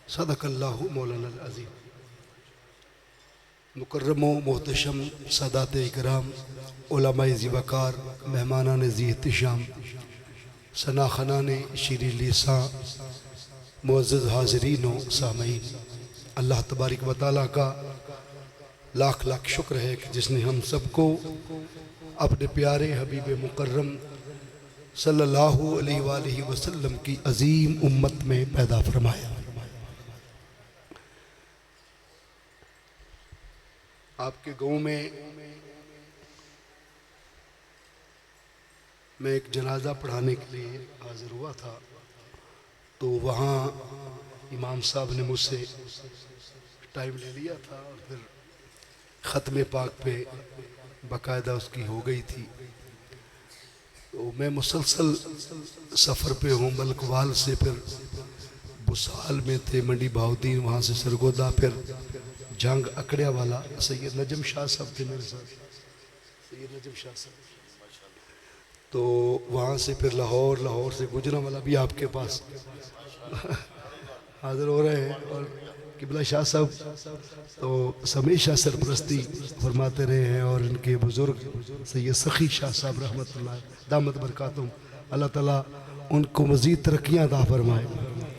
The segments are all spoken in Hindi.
सदक़ल्लाहु मौलाना अज़ीम। मुकर्रम मोहतशम सादात इकराम, उलमाए ज़िवकार, मेहमानान ज़ी एहतिशाम, सना खनान शीरी लिसा, मुअज़्ज़ज़ हाज़रीन व सामईन, अल्लाह तबारक व तआला का लाख लाख शुक्र है कि जिसने हम सबको अपने प्यारे हबीब मुकर्रम सल्लल्लाहु अलैहि वसल्लम की अजीम उम्मत में पैदा फरमाया। आपके गाँव में मैं एक जनाजा पढ़ाने के लिए हाजिर हुआ था, तो वहाँ इमाम साहब ने मुझसे टाइम ले लिया था और फिर ख़त्म पाक पे बाकायदा उसकी हो गई थी। तो मैं मुसलसल सफ़र पे हूँ, मलकवाल से फिर बुसाल में थे, मंडी बाउद्दीन, वहाँ से सरगोदा, फिर जंग अकड़िया वाला सैयद नजम शाह साहब थे मेरे साथ, सैयद नजम शाह साहब। तो वहाँ से फिर लाहौर, लाहौर से गुजरांवाला भी आपके पास हाजिर हो रहे हैं। और किबला शाह साहब तो हमेशा सरपरस्ती फरमाते रहे हैं, और इनके बुज़ुर्ग सैयद सखी शाह साहब रहमतुल्लाह दामत बरकातुम, अल्लाह ताला उनको मज़ीद तरक्कियाँ अता फरमाए।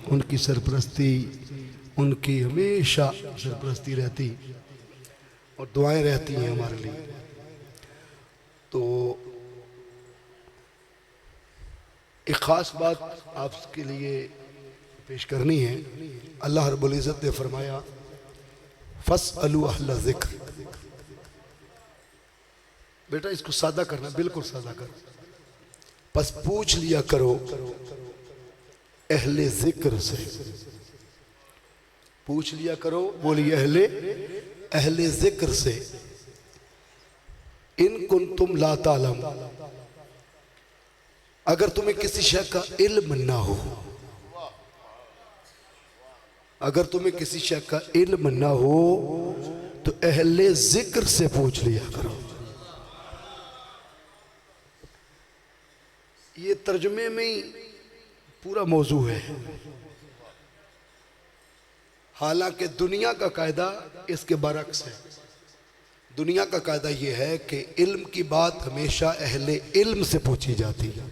उनकी सरपरस्ती, उनकी हमेशा सरपरस्ती रहती और दुआएं रहती हैं हमारे लिए। तो एक ख़ास बात आपके लिए पेश करनी है। अल्लाह रब्बुल इज़्ज़त ने फरमाया फ़स्अलू अहला ज़िक्र। बेटा इसको सादा करना, बिल्कुल सादा कर, बस पूछ लिया करो अहले ज़िक्र से, पूछ लिया करो, बोलिए अहले ज़िक्र से, इन कुंतुम ला तालम, अगर तुम्हें किसी शय का इल्म ना हो, अगर तुम्हें किसी शय का इल्म ना हो तो अहले जिक्र से पूछ लिया करो। ये तर्जुमे में ही पूरा मौजू है। हालांकि दुनिया का कायदा इसके बरक्स है। दुनिया का कायदा ये है कि इल्म की बात हमेशा अहले इल्म से पूछी जाती है।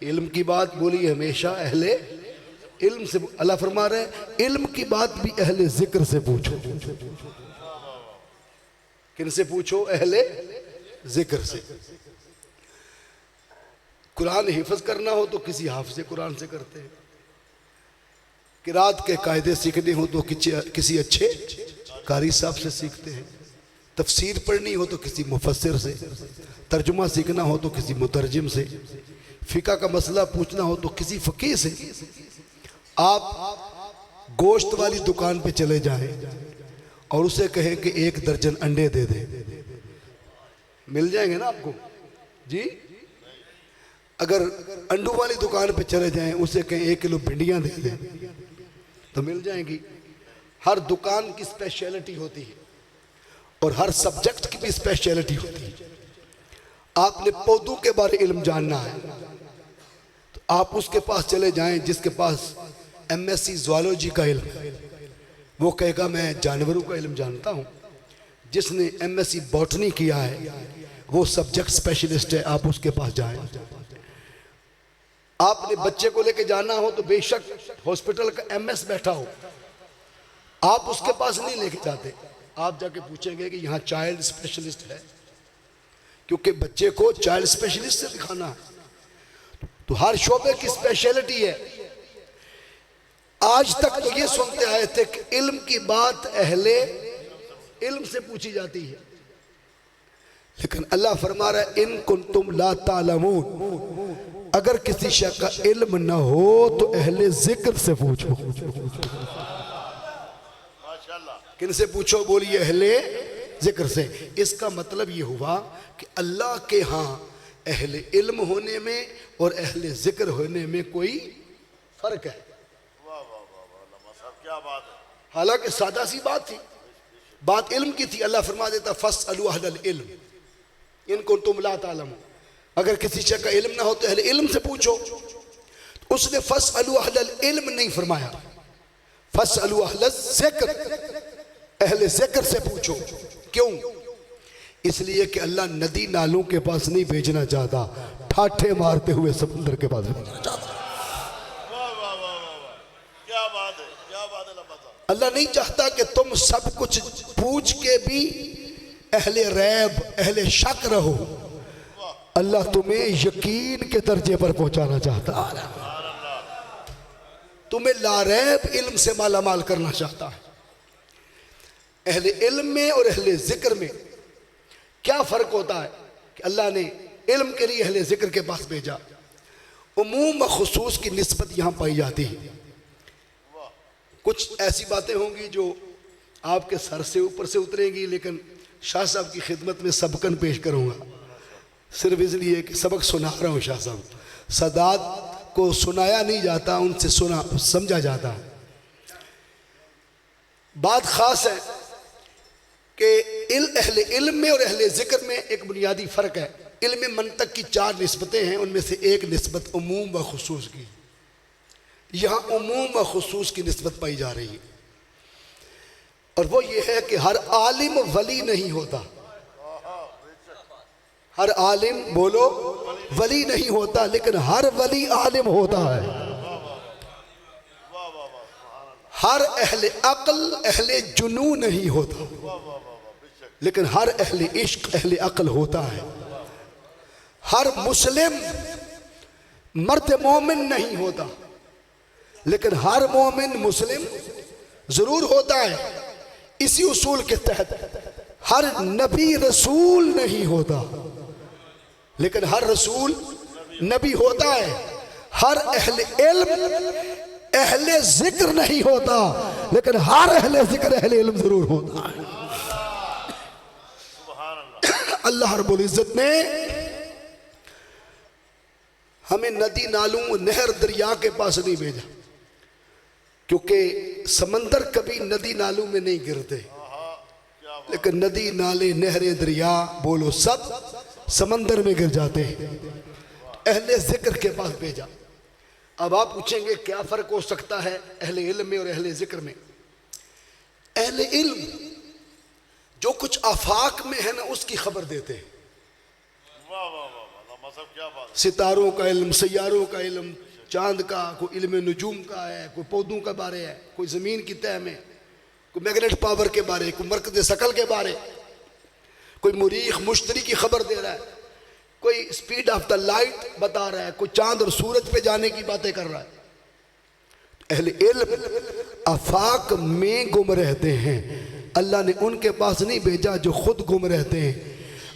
इल्म की बात बोली हमेशा अहले इल्म से। अल्लाह फरमा रहे हैं इल्म की बात भी अहले जिक्र से पूछो। किन से पूछो? अहले जिक्र से। कुरान हिफ्ज करना हो तो किसी हाफिज़ कुरान से करते हैं, किरात के कायदे सीखने हो तो किसी अच्छे कारी साहब से सीखते हैं, तफसीर पढ़नी हो तो किसी मुफस्सिर से, तर्जुमा सीखना हो तो किसी मुतरजिम से, फ़िक़ह का मसला पूछना हो तो किसी फ़कीह से। आप गोश्त वाली दुकान पे चले जाएं और उसे कहें कि 1 दर्जन अंडे दे दे, मिल जाएंगे ना आपको जी। अगर अंडों वाली दुकान पे चले जाएं, उसे कहें 1 किलो भिंडियाँ दे दे, तो मिल जाएंगी। हर दुकान की स्पेशलिटी होती है और हर सब्जेक्ट की भी स्पेशलिटी होती है। आपने पौधों के बारे इल्म जानना है तो आप उसके पास चले जाएं जिसके पास MSc ज़ूलॉजी का इल्म है, वो कहेगा मैं जानवरों का इल्म जानता हूँ। जिसने MSc बॉटनी किया है वो सब्जेक्ट स्पेशलिस्ट है, आप उसके पास जाएं। आपने बच्चे को लेके जाना हो तो बेशक हॉस्पिटल का MS बैठा हो, आप उसके पास नहीं लेके जाते, आप जाके पूछेंगे कि यहाँ चाइल्ड स्पेशलिस्ट है, क्योंकि बच्चे को चाइल्ड स्पेशलिस्ट से दिखाना है। तो हर शोबे की स्पेशलिटी है। आज तक तो ये सुनते आए थे कि इल्म की बात अहले इल्म से पूछी जाती है, लेकिन अल्लाह फरमा रहा है इन कुंतुम ला तालमून, अगर किसी शय का इल्म ना हो तो अहले जिक्र से पूछो। किन से पूछो? बोलिए अहले जिक्र से। इसका मतलब ये हुआ कि अल्लाह के यहाँ अहले इल्म होने में और अहले जिक्र होने में कोई फर्क है। क्या बात है। हालांकि सादा सी बात थी, बात इल्म की थी। अल्लाह फरमा देता फस्अलू अहलल इल्म इन कुंतुम ला तालमून, अगर किसी शय का इल्म ना हो तो अहले इल्म से पूछो। उसने फसअलू अहलल इल्म नहीं फरमाया, फसअलू अहलल ज़िक्र, अहले ज़िक्र से पूछो। क्यों? इसलिए कि अल्लाह नदी नालों के पास नहीं भेजना चाहता, ठाठे मारते हुए समंदर के पास भेजना चाहता। अल्लाह नहीं चाहता कि तुम सब कुछ पूछ के भी अहले रैब, अहले शक रहो। अल्लाह तुम्हें यकीन के दर्जे पर पहुंचाना चाहता है, तुम्हें लारैब इल्म से माला माल करना चाहता है। अहले इल्म में और अहले जिक्र में क्या फ़र्क होता है कि अल्लाह ने इल्म के लिए अहले जिक्र के पास भेजा। उमूम व खुसूस की निस्बत यहाँ पाई जाती है। कुछ ऐसी बातें होंगी जो आपके सर से ऊपर से उतरेंगी, लेकिन शाह साहब की खिदमत में सबकन पेश करूँगा, सिर्फ इसलिए कि सबक सुना रहा हूँ। शाह साहब, सादात को सुनाया नहीं जाता, उनसे सुना समझा जाता है। बात ख़ास है कि अहले इल्म में और अहले ज़िक्र में एक बुनियादी फ़र्क है। इल्म मंतक की 4 निस्बतें हैं, उनमें से एक निस्बत उमूम व खुसूस की। यहाँ उमूम व खुसूस की निस्बत पाई जा रही है, और वो ये है कि हर आलिम वली नहीं होता। हर आलिम बोलो वली नहीं होता, लेकिन हर वली आलिम होता है। हर अहले अक्ल अहले जुनू नहीं होता, लेकिन हर अहले इश्क अहले अक्ल होता है। हर मुस्लिम मर्द मोमिन नहीं होता, लेकिन हर मोमिन मुस्लिम जरूर होता है। इसी उसूल के तहत हर नबी रसूल नहीं होता, लेकिन हर रसूल नबी होता है। हर अहले इल्म अहले जिक्र नहीं होता, लेकिन हर अहले जिक्र अहले इल्म जरूर होता है। अल्लाह रब्बुल इज्जत ने हमें नदी नालों नहर दरिया के पास नहीं भेजा, क्योंकि समंदर कभी नदी नालों में नहीं गिरते, लेकिन नदी नाले नहरें दरिया बोलो सब समंदर में गिर जाते हैं। अहले जिक्र के पास भेजा। अब आप पूछेंगे क्या फ़र्क हो सकता है अहले इल्म में और अहले जिक्र में? अहले इल्म जो कुछ आफाक में है ना, उसकी खबर देते हैं। सितारों का इल्म, सैयारों का इल्म, चांद का, कोई इल्म नजूम का है, कोई पौधों के बारे है, कोई ज़मीन की तह में, कोई मैग्नेट पावर के बारे, कोई मरकज़ शकल के बारे, कोई मुरीख मुश्तरी की खबर दे रहा है, कोई स्पीड ऑफ द लाइट बता रहा है, कोई चांद और सूरज पे जाने की बातें कर रहा है। अहले इल्म आफाक में गुम रहते हैं। अल्लाह ने उनके पास नहीं भेजा जो खुद गुम रहते हैं,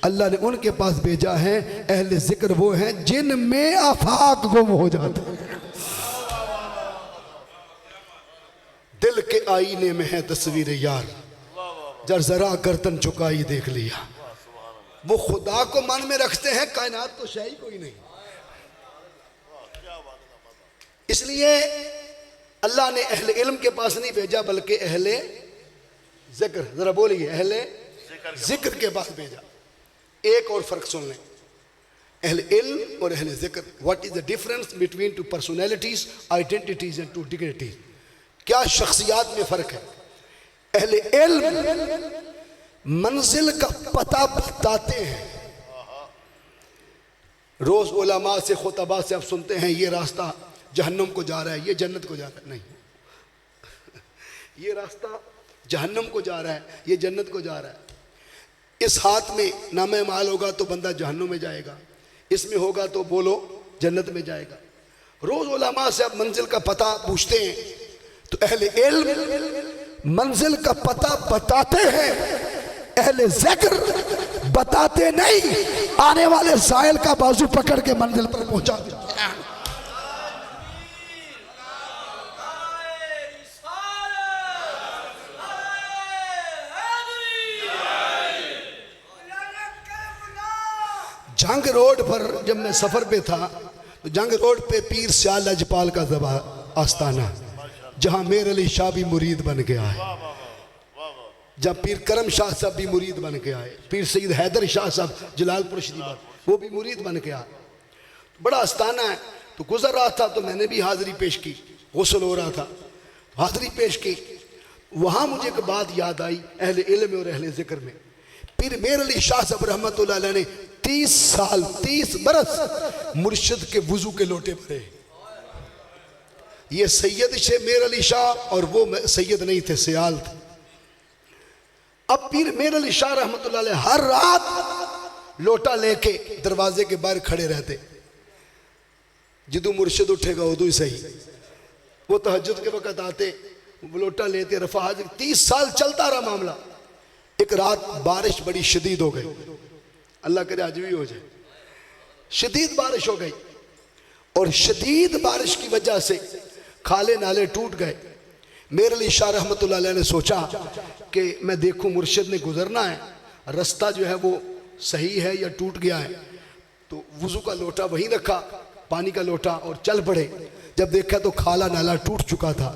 अल्लाह ने उनके पास भेजा है। अहले जिक्र वो हैं जिनमें आफाक गुम हो जाते हैं। दिल के आईने में है तस्वीर यार, जब जरा गर्दन झुकाई देख लिया। वो खुदा को मन में रखते हैं, कायनात तो शायद कोई नहीं। इसलिए अल्लाह ने अहले इल्म के पास नहीं भेजा, बल्कि अहले जिक्र, जरा बोलिए, अहले जिक्र के पास भेजा। एक और फर्क सुन लें, अहले इल्म और अहले जिक्र। What is the difference between two personalities, identities and two dignities? क्या शख्सियात में फर्क है? अहले इल्म मंजिल का पता बताते हैं। रोज उलमा से, खुतबा से आप सुनते हैं ये रास्ता जहन्नुम को जा रहा है, ये जन्नत को जा रहा है। नहीं, ये रास्ता जहन्नुम को जा रहा है, ये जन्नत को जा रहा है। इस हाथ में नामे माल होगा तो बंदा जहन्नुम में जाएगा, इसमें होगा तो बोलो जन्नत में जाएगा। रोज उलमा से आप मंजिल का पता पूछते हैं, तो अहले इल्म मंजिल का पता बताते हैं, अहले ज़िक्र बताते नहीं, आने वाले साइल का बाजू पकड़ के मंजिल पर पहुंचा देते हैं। जंग रोड पर जब मैं सफर पे था, तो जंग रोड पे पीर शाह लजपाल का ज़बा आस्ताना, जहां मेर अली शाह भी मुरीद बन के आए, जब पीर करम शाह साहब भी मुरीद बन के आए, पीर सईद हैदर शाह साहब जलालपुर शरीफ वो भी मुरीद बन के आए। बड़ा आस्ताना है। तो गुजर रहा था तो मैंने भी हाजिरी पेश की, गुस्ल हो रहा था, हाजिरी पेश की। वहाँ मुझे एक बात याद आई अहले इल्म और अहले ज़िक्र में। पीर मेर अली शाह साहब रहमतुल्लाह अलैह ने 30 साल 30 बरस मुर्शिद के वुजू के लोटे भरे। ये सैयद शे मेर अली शाह और वो सैयद नहीं थे, सियाल थे। अब पीर मेर अली शाह रहमतुल्लाह अलैह हर रात लोटा लेके दरवाजे के बाहर खड़े रहते, जिदू मुर्शिद उठेगा उदू ही सही। वो तहज्जुद के वक़्त आते, लोटा लेते, रफा हाजिर। 30 साल चलता रहा मामला। एक रात बारिश बड़ी शदीद हो गई, अल्लाह करे आज भी हो जाए। शदीद बारिश हो गई और शदीद बारिश की वजह से खाले नाले टूट गए। मेरे अली शाह रहमतुल्लाह अलैह ने सोचा कि मैं देखूं मुर्शिद ने गुजरना है, रास्ता जो है वो सही है या टूट गया है। तो वुजू का लोटा वहीं रखा, पानी का लोटा, और चल पड़े। जब देखा तो खाला नाला टूट चुका था,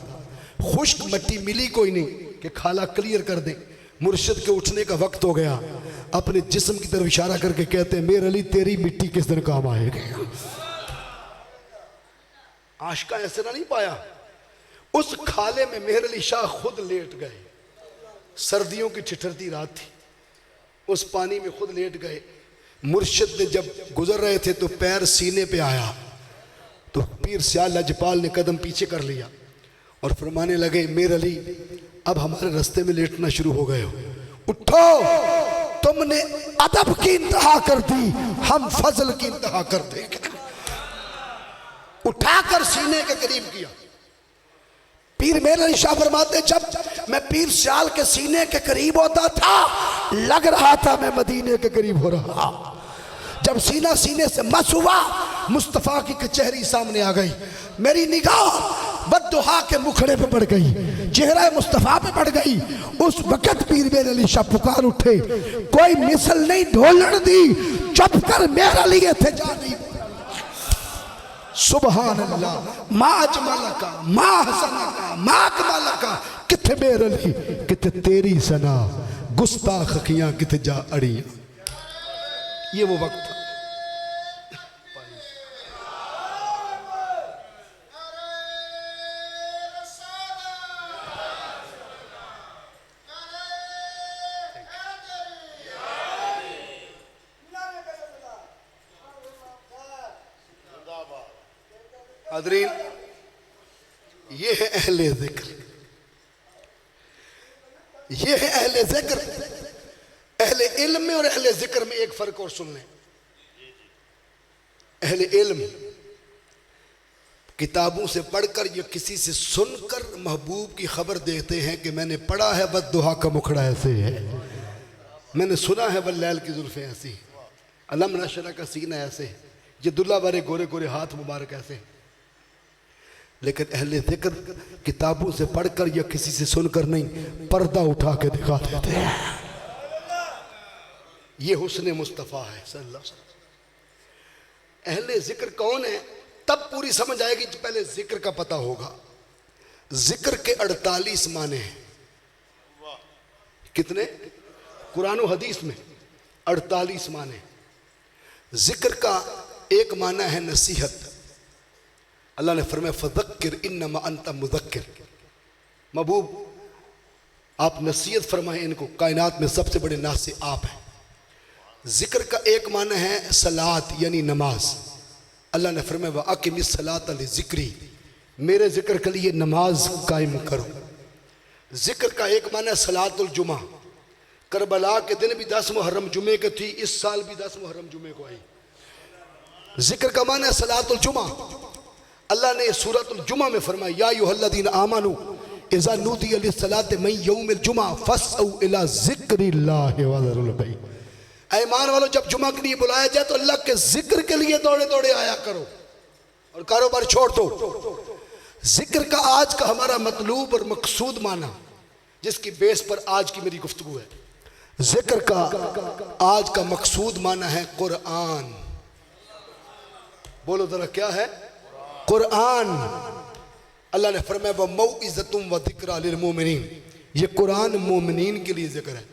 खुश्क मिट्टी मिली कोई नहीं कि खाला क्लियर कर दे। मुर्शिद के उठने का वक्त हो गया। अपने जिस्म की तरफ इशारा करके कहते हैं, मेरे अली तेरी मिट्टी किस दिन काम आएगी। आशिका ऐसे ना नहीं पाया। उस खाले में मेरे अली शाह खुद लेट गए। सर्दियों की ठिठुरती रात थी, उस पानी में खुद लेट गए। मुर्शिद ने जब गुजर रहे थे तो पैर सीने पे आया, तो पीर सियाल लजपाल ने कदम पीछे कर लिया और फरमाने लगे, मेरे अली अब हमारे रास्ते में लेटना शुरू हो गए हो, उठो, तुमने अदब की इंतहा कर दी, हम फजल की इंतहा कर देंगे। उठाकर सीने के करीब किया। पीर मेरे अली शाह फरमाते, जब मैं पीर सियाल के सीने के करीब होता था लग रहा था मैं मदीने के करीब हो रहा। जब सीना सीने से मस हुआ, मुस्तफ़ा की कचहरी सामने आ गई। मेरी निगाह बद्दुहा के मुखड़े पे पड़ गई, चेहरा मुस्तफ़ा पे पड़ गई। उस वक़्त पीर मेरे अली शाह पुकार उठे, कोई मिसल नहीं ढोलन दी, चुप कर मेरे लिए थे जा नहीं। सुबहान अल्लाह, मा अजमलका मा हसनका मा कमालका, किथे मेरे अली किथे तेरी सना, गुस्ताख अखियां किथे जा अड़ियां। ये वो वक्त था। हाज़रीन, ये है अहले ज़िक्र, ये है अहले ज़िक्र। अहले इल्म में और अहले ज़िक्र में एक फ़र्क और सुन लें। अहले इल्म किताबों से पढ़कर या किसी से सुनकर महबूब की खबर देते हैं कि मैंने पढ़ा है बद्दुहा का मुखड़ा ऐसे है, मैंने सुना है वल्लैल की जुल्फ़ें ऐसी, अलम नशरा का सीना ऐसे है, ये दुल्ला वाले गोरे गोरे हाथ मुबारक ऐसे हैं। लेकिन अहले ज़िक्र किताबों से पढ़कर या किसी से सुनकर नहीं, पर्दा उठा के दिखा देते हैं। ये हुस्न मुस्तफ़ा है सल्लल्लाहु अलैहि वसल्लम। अहले ज़िक्र कौन है तब पूरी समझ आएगी, पहले ज़िक्र का पता होगा। ज़िक्र के 48 माने हैं। कितने? कुरान और हदीस में 48 माने। ज़िक्र का एक माना है नसीहत। अल्लाह ने फरमाया फ़ज़क्किर इन्नमा अंत मुज़क्किर, महबूब आप नसीहत फरमाएं इनको, कायनात में सबसे बड़े नासे आप हैं। ज़िक्र का एक माना है सलात यानी नमाज। अल्लाह ने फरमाया व अक़िमिस सलात लिज़िक्री, मेरे ज़िक्र के लिए नमाज कायम करो। ज़िक्र का एक माना है सलातुल जुमा। करबला के दिन भी 10 मुहर्रम जुमे को थी, इस साल भी 10 मुहर्रम जुमे को आई। ज़िक्र का माना है सलातुल जुमा। अल्लाह ने सूरतुल जुमा में फरमाया या अय्युहल्लज़ीना आमनू इज़ा नूदिया लिस्सलाति मिन यौमिल जुमा फस्अू इला ज़िक्रिल्लाहि व ज़रुल बैअ। ऐ ईमान वालों, जब जुमा के लिए बुलाया जाए तो अल्लाह के जिक्र के लिए दौड़े दौड़े आया करो और कारोबार छोड़ दो। जिक्र का आज का हमारा मतलूब और मकसूद माना, जिसकी बेस पर आज की मेरी गुफ्तगू है। जिक्र का आज का मकसूद माना है कुरान। बोलो जरा क्या है? कुरान। अल्लाह ने फरमाया व मौइज़तुम व ज़िक्रा लिल मोमिनीन, ये कुरान मोमिनीन के लिए जिक्र है।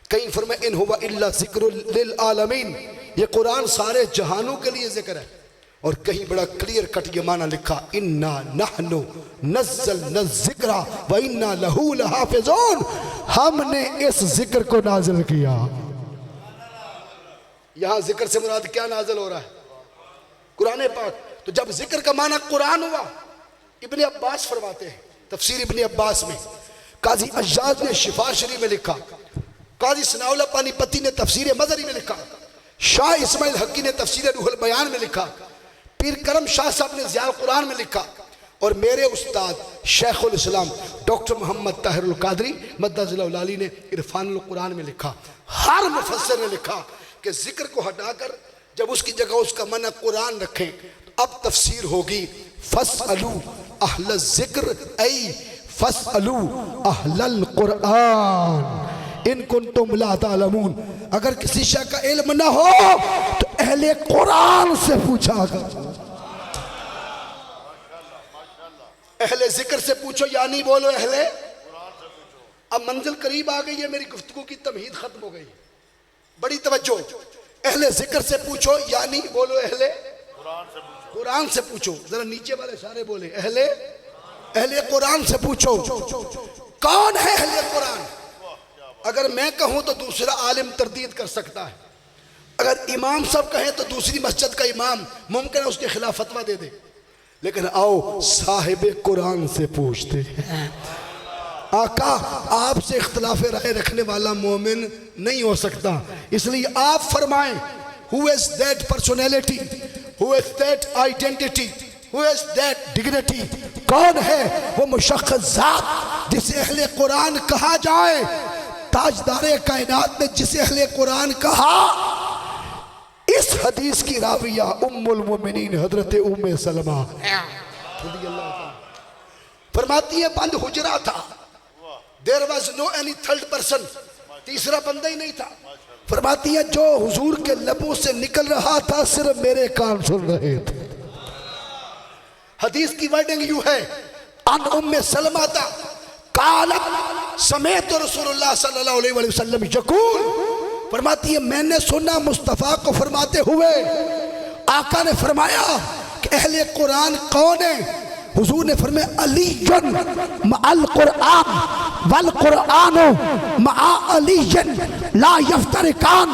कहीं फरमाया इन हुवा इल्ला ज़िक्रुल लिल आलमीन, ये कुरान सारे जहानों के लिए जिक्र है। और कहीं बड़ा क्लियर कट ये माना लिखा, इन्ना नहनु नज़्ज़लना ज़िक्रा व इन्ना लहू लहाफ़िज़ून, हमने इस जिक्र को नाजिल किया। यहां जिक्र से मुराद क्या नाजिल हो रहा है? कुरान पाक। तो जब जिक्र का माना कुरान हुआ, इब्ने अब्बास फरमाते हैं तफसीर इब्ने अब्बास में, काजी अज्जाज ने शिफा शरीफ में लिखा, काजी सनाउल्लाह पानीपती ने तफसीर मज़री में लिखा, शाह इस्माइल हक्की ने तफसीर रूहुल बयान में लिखा, पीर करम शाह साहब ने ज़ियाउल कुरान में लिखा, और मेरे उस्ताद शेखुल इस्लाम डॉक्टर मोहम्मद ताहिरुल कादरी मद्दज़ल्लाहु अली ने इरफानुल कुरान में लिखा। हर मुफस्सिर ने लिखा कि जिक्र को हटाकर जब उसकी जगह उसका मना कुरान रखें तो अब तफसीर होगी फस्अलू अहल ज़िक्र ऐ फस्अलू अहलल कुरान इन कुंतुम ला तालमून। अगर किसी शय का इल्म ना हो तो अहले कुरान से पूछा कर, अहले जिक्र से पूछो, यानी बोलो अहले। अब मंजिल करीब आ गई है, मेरी गुफ्तगू की तमहीद खत्म हो गई, बड़ी तवज्जो। अहले जिक्र से पूछो यानी बोलो अहले कुरान से पूछो। जरा नीचे वाले सारे बोले अहले कुरान से पूछो। कौन है अहले कुरान? अगर मैं कहूं तो दूसरा आलिम तरदीद कर सकता है, अगर इमाम साहब कहें तो दूसरी मस्जिद का इमाम मुमकिन है उसके खिलाफ फतवा दे दे, लेकिन आओ साहिब कुरान से पूछते हैं। आका आपसे इख्तिलाफ राय रखने वाला मोमिन नहीं हो सकता, इसलिए आप फरमाएं who is that personality, who is that identity, who is that dignity. कौन है वो मुशख्खस जात जिसे अहले कुरान कहा जाए? ताजदारे कायनात ने जिसे अहले कुरान कहा, इस हदीस की राविया उम्मुल मोमिनीन हजरत उम्मे सलमा फरमाती है बंद हुजरा था, there was no any third person, तीसरा बंदा ही नहीं था। फरमाती है जो हुजूर के लबों से निकल रहा था सिर्फ मेरे कान सुन रहे थे। हदीस की वर्डिंग यू है, अन उम्मे सलमा था काला समेत रसूलुल्लाह सल्लल्लाहु अलैहि वसल्लम यकूल, फरमाती है मैंने सुना मुस्तफ़ा को फरमाते हुए, आका ने फरमाया कि अहले कुरान कौन है? हुजूर ने फरमाया अलीयन मअल कुरान वल कुरान मआ अलीयन ला यफ्तरिकान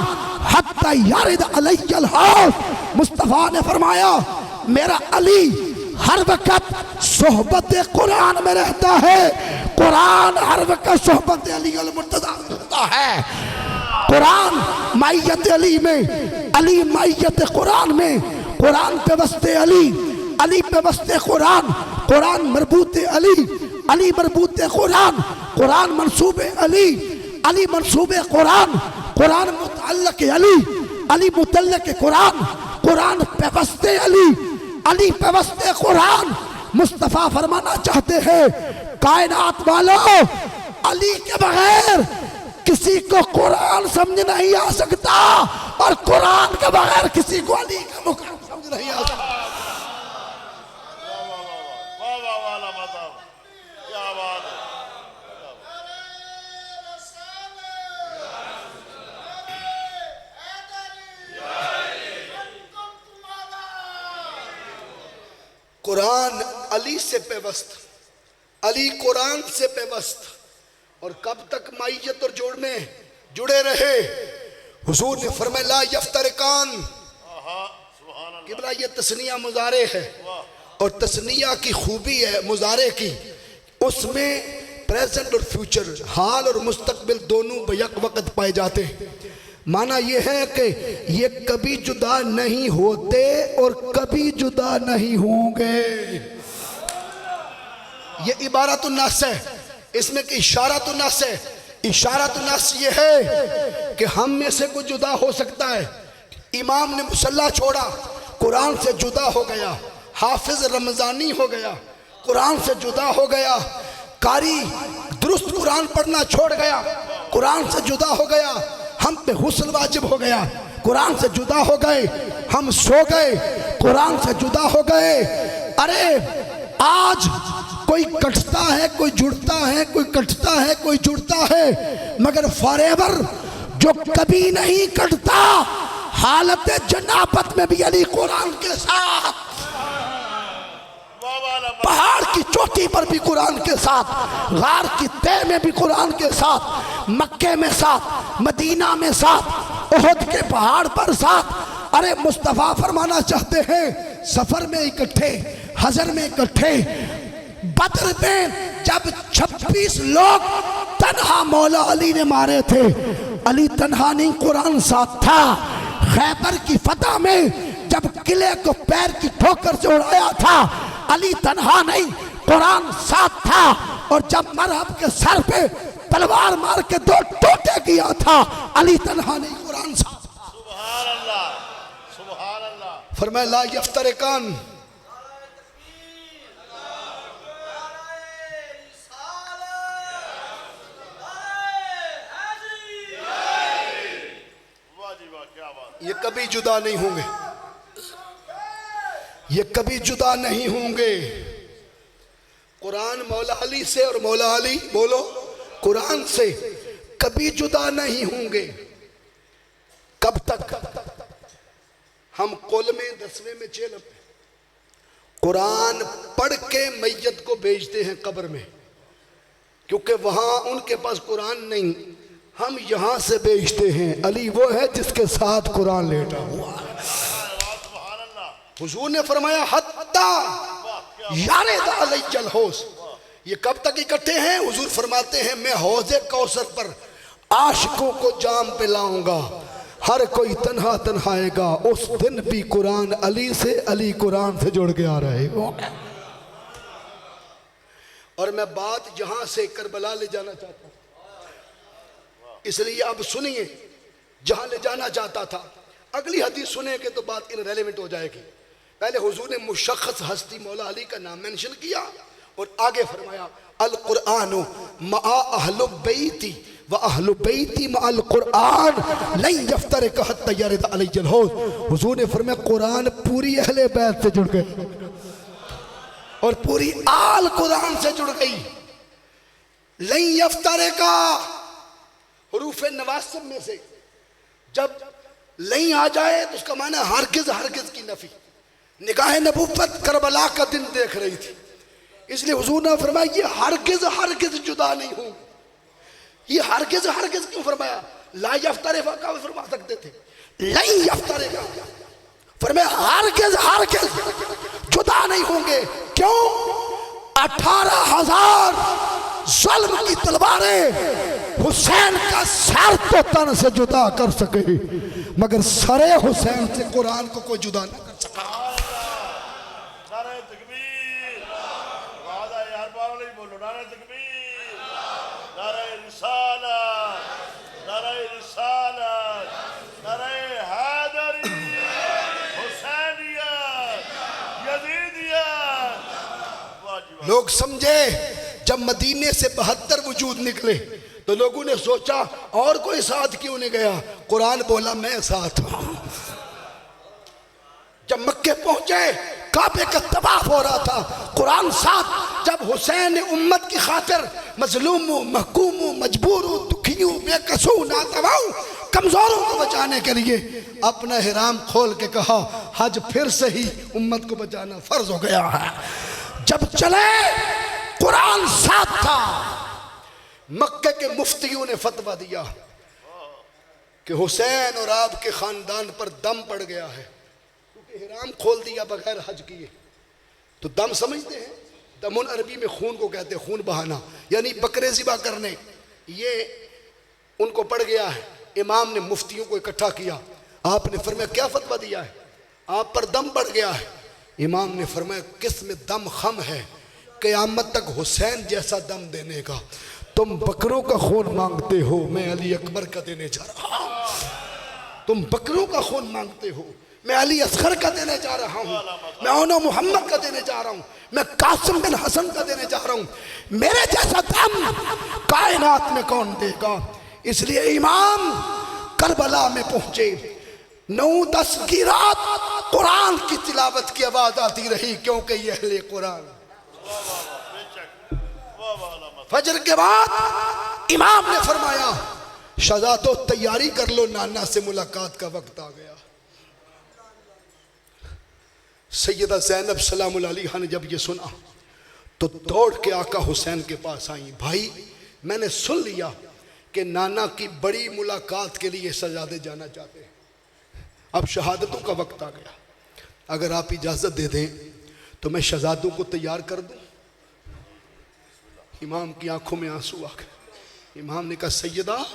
हत्ता यरिद अलैयल हौस। मुस्तफ़ा ने फरमाया मेरा अली हर वक्त सोहबत कुरान में रहता है, कुरान हर वक्त सोहबत अली अल मुर्तज़ा में रहता है। कुरान माइयत अली में, अली माइयत कुरान में, कुरान पे वस्ते अली, अली पे वस्ते कुरान, कुरान मरबूत अली, अली मरबूत कुरान, कुरान मंसूब अली, अली मंसूब कुरान, कुरान मुतअल्लिक अली, अली मुतअल्लिक कुरान, कुरान पे वस्ते अली, अली पे वस्ते कुरान। मुस्तफ़ा फरमाना चाहते हैं कायनात वालों, अली के बगैर किसी को कुरान समझ नहीं आ सकता और कुरान के बगैर किसी को अली का मुकाम समझ नहीं आ सकता। कुरान अली से पेवस्त, अली कुरान से पेवस्त, और कब तक माइयत और जोड़ में जुड़े रहे? हुजूर ने फरमाया ला यफ्तरिकान। किबला ये तस्निया मुजारे है, और तस्निया की खूबी है मुजारे की, उसमें प्रेजेंट और फ्यूचर, हाल और मुस्तकबिल दोनों बैक वक्त पाए जाते हैं। माना यह है कि ये कभी जुदा नहीं होते और कभी जुदा नहीं होंगे। ये इबारतुन नस है, इसमें कि इशारतुन नस है। इशारतुन नस ये है कि हम में से कोई जुदा हो सकता है। इमाम ने मुसल्ला छोड़ा, कुरान से जुदा हो गया। हाफिज रमजानी हो गया, कुरान से जुदा हो गया। कारी दुरुस्त कुरान पढ़ना छोड़ गया, कुरान से जुदा हो गया। हम पे हुस्न वाजिब हो गया, कुरान से जुदा हो गए। हम सो गए, कुरान से जुदा हो गए। अरे आज कोई कटता है, कोई जुड़ता है, कोई कटता है, कोई जुड़ता है, मगर फॉरएवर जो कभी नहीं कटता हालत जनाबत में भी अली कुरान के साथ, पहाड़ की चोटी पर भी कुरान के साथ, गार की तह में भी कुरान के साथ, मक्के में साथ, मदीना में साथ, उहद के पहाड़ पर साथ। अरे मुस्तफ़ा फरमाना चाहते हैं सफर में इकट्ठे, हजर में इकट्ठे, बदर में जब 26 लोग तन्हा मौला अली ने मारे थे, अली तन्हा नहीं, कुरान साथ था। खैबर की फतह में जब किले को पैर की ठोकर से उड़ाया था, अली तन्हा नहीं, कुरान साथ था। और जब मरहब के सर पे तलवार मार के 2 टोटे किया था, अली तन्हा नहीं, कुरान साथ था। सुभान अल्लाह, सुभान अल्लाह। फरमाया ला यफ्तरिकान, ये कभी जुदा नहीं होंगे, ये कभी जुदा नहीं होंगे। कुरान मौला अली से और मौला अली बोलो कुरान से कभी जुदा नहीं होंगे। कब तक? हम कुल में 10वें में चेल कुरान पढ़ के मैयत को भेजते हैं कब्र में, क्योंकि वहां उनके पास कुरान नहीं, हम यहां से भेजते हैं। अली वो है जिसके साथ कुरान लेटा हुआ है। हुजूर ने फरमाया हत्ता यारिद अलैहिल हौज, ये कब तक इकट्ठे हैं? हुजूर फरमाते हैं मैं हौज़े कौसर पर आशिकों को जाम पे लाऊंगा, हर कोई तन्हा तन्हाएगा। उस दिन भी कुरान अली से, अली कुरान से जुड़ के आ रहेगा। और मैं बात जहां से करबला ले जाना चाहता हूं, इसलिए अब सुनिए जहां ले जाना चाहता था। अगली हदीस सुनेंगे तो बात इनरेलेवेंट हो जाएगी। पहले हुजूर ने मुशख्खस हस्ती मौला अली का नाम मेंशन किया और आगे फरमाया अल कुरान मा अहलु बैती व अहलु बैती मा अल कुरान लन यफ्तरिक हत्ता यरिद अलैहिल हौज। हुजूर ने फरमाया कुरान पूरी अहले बैत से जुड़ गई और पूरी आल कुरान से जुड़ गई। लन यफ्तरिका हुरूफ नवासिब में से जब लई आ जाए तो उसका माना हरगिज, हरगिज की नफी। निगाह नबूवत करबला का दिन देख रही थी, इसलिए हुजूर ने फरमाया ये हरगिज हरगिज जुदा नहीं होंगे। ये हरगिज हरगिज क्यों फरमाया? ला यफ्तरिका का फरमा सकते थे, लई यफ्तरिका फरमाया हरगिज हरगिज जुदा नहीं होंगे। क्यों? 18,000 ज़ुल्म की तलवारें हुसैन का सर तो तन से जुदा कर सके, मगर सरे हुसैन से कुरान को कोई जुदा नहीं कर सका। नारे तकबीर, वादा यार बार नहीं बोलो, नारे तकबीर, नारे रिसालत, नारे रिसालत, नारे हैदरी, हुसैनियत, यजीदियत। लोग समझे जब मदीने से 72 वजूद निकले तो लोगों ने सोचा और कोई साथ क्यों नहीं गया? कुरान बोला मैं साथ हूं। जब मक्के पहुंचे काबे का तवाफ हो रहा था, कुरान साथ। जब हुसैन उम्मत की खातिर मजलूमों, महकूमों, मजबूरों, दुखियों, बेकसों, नातवाओं, कमजोरों को बचाने के लिए अपना हिराम खोल के कहा हज फिर से ही उम्मत को बचाना फर्ज हो गया है। जब चले कुरान साथ था। मक्के के मुफ्तियों ने फतवा दिया कि हुसैन और आपके खानदान पर दम पड़ गया है, क्योंकि हिराम खोल दिया बगैर हज किए। तो दम समझते हैं, दमुन अरबी में खून को कहते हैं, खून बहाना, यानी बकरे ज़िबा करने। ये उनको पड़ गया है। इमाम ने मुफ्तियों को इकट्ठा किया, आपने फरमाया क्या फतवा दिया है? आप पर दम पड़ गया है। इमाम ने फरमाया किस में दम खम है? क़यामत तक हुसैन जैसा दम देने का। तुम बकरों का खून मांगते हो, मैं अली अकबर का देने जा रहा हूं। तुम बकरों का खून मांगते हो, मैं अली असगर का देने जा रहा हूं। मैं ओनो मोहम्मद का देने जा रहा हूं। मैं कासिम बिन हसन का देने जा रहा हूं। मेरे जैसा दम कायनात में कौन देगा? इसलिए इमाम करबला में पहुंचे। 9-10 की रात कुरान की तिलावत की आवाज आती रही, क्योंकि ये अहले कुरान। फजर के बाद इमाम ने फरमाया शहजादो तैयारी कर लो, नाना से मुलाकात का वक्त आ गया। सैयदा ज़ैनब सलामुल अलैहा ने जब ये सुना तो दौड़ के आका हुसैन के पास आई। भाई मैंने सुन लिया कि नाना की बड़ी मुलाकात के लिए शहजादे जाना चाहते हैं, अब शहादतों का वक्त आ गया, अगर आप इजाज़त दे दें तो मैं शहजादों को तैयार कर दूं। इमाम की आंखों में आंसू आ गए। इमाम ने कहा सैयदा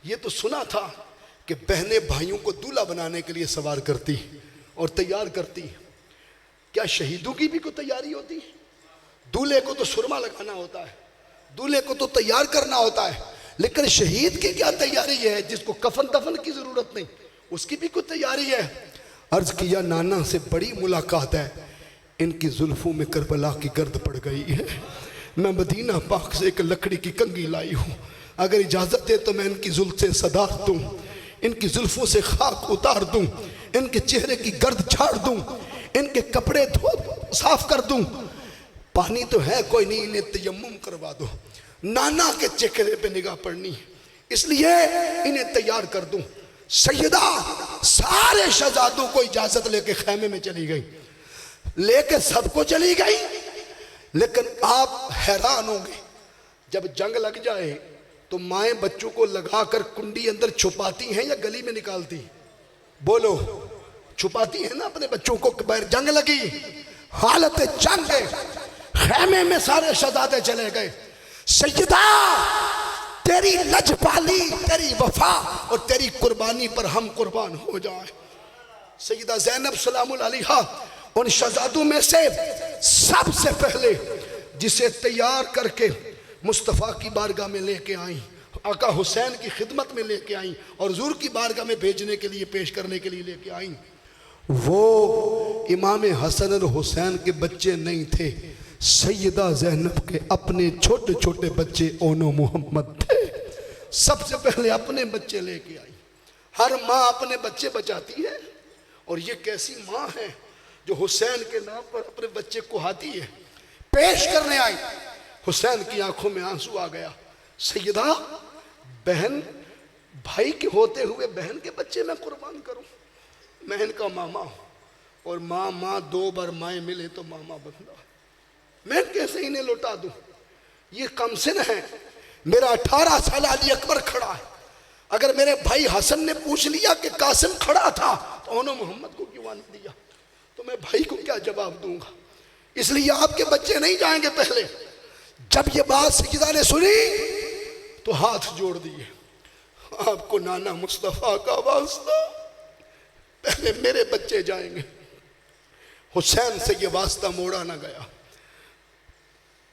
ये तो सुना था कि बहनें भाइयों को दूल्हा बनाने के लिए सवार करती और तैयार करती, क्या शहीदों की भी कोई तैयारी होती है? दूल्हे को तो सुरमा लगाना होता है, दूल्हे को तो तैयार करना होता है, लेकिन शहीद की क्या तैयारी है जिसको कफन दफन की जरूरत नहीं, उसकी भी कोई तैयारी है। अर्ज किया नाना से बड़ी मुलाकात है, इनकी जुल्फों में करबला की गर्द पड़ गई है, मैं मदीना पाक से एक लकड़ी की कंगी लाई हूँ, अगर इजाज़त दे तो मैं इनकी जुल्फ से सदार दूँ, इनकी जुल्फों से खाक उतार दूँ, इनके चेहरे की गर्द झाड़ दूँ, इनके कपड़े धो साफ कर दूँ, पानी तो है कोई नहीं, इन्हें तयम्मुम करवा दो, नाना के चेहरे पे निगाह पड़नी है, इसलिए इन्हें तैयार कर दूँ। सैयदा सारे शहजादों को इजाज़त लेके खैमे में चली गई, लेके सबको चली गई, लेकिन आप हैरान होंगे जब जंग लग जाए तो माएँ बच्चों को लगाकर कुंडी अंदर छुपाती हैं या गली में निकालती? बोलो, छुपाती है ना अपने बच्चों को। बाहर जंग लगी, हालत जंग है, खैमे में सारे शहजादे चले गए। सैयदा तेरी लजपाली, तेरी वफा और तेरी कुर्बानी पर हम कुर्बान हो जाए। सैयदा ज़ैनब सलामुल अलैहा उन शहजादों में से सबसे पहले जिसे तैयार करके मुस्तफ़ा की बारगाह में लेके आई, आका हुसैन की खिदमत में लेके आई और हुजूर की बारगाह में भेजने के लिए, पेश करने के लिए लेके आई, वो इमाम हसन और हुसैन के बच्चे नहीं थे, सैयदा ज़ैनब के अपने छोटे छोटे बच्चे ओनो मोहम्मद थे। सबसे पहले अपने बच्चे लेके आई। हर माँ अपने बच्चे बचाती है, और ये कैसी माँ है जो हुसैन के नाम पर अपने बच्चे को हाती है। पेश करने आई, हुसैन की आंखों में आंसू आ गया। सैयदा बहन भाई के होते हुए बहन के बच्चे मैं कुर्बान करूं? मैं इनका मामा हूं, और माँ दो बार माए मिले तो मामा बंदा, मैं कैसे इन्हें लौटा दूं? ये कमसिन है, मेरा 18 साल अली अकबर खड़ा है, अगर मेरे भाई हसन ने पूछ लिया कि कासिम खड़ा था तो उन्होंने मोहम्मद को क्यों आने दिया, तो मैं भाई को क्या जवाब दूंगा? इसलिए आपके बच्चे नहीं जाएंगे पहले। जब ये बात सैयदा ने सुनी तो हाथ जोड़ दिए, आपको नाना मुस्तफ़ा का वास्ता, पहले मेरे बच्चे जाएंगे। हुसैन से ये वास्ता मोड़ा ना गया।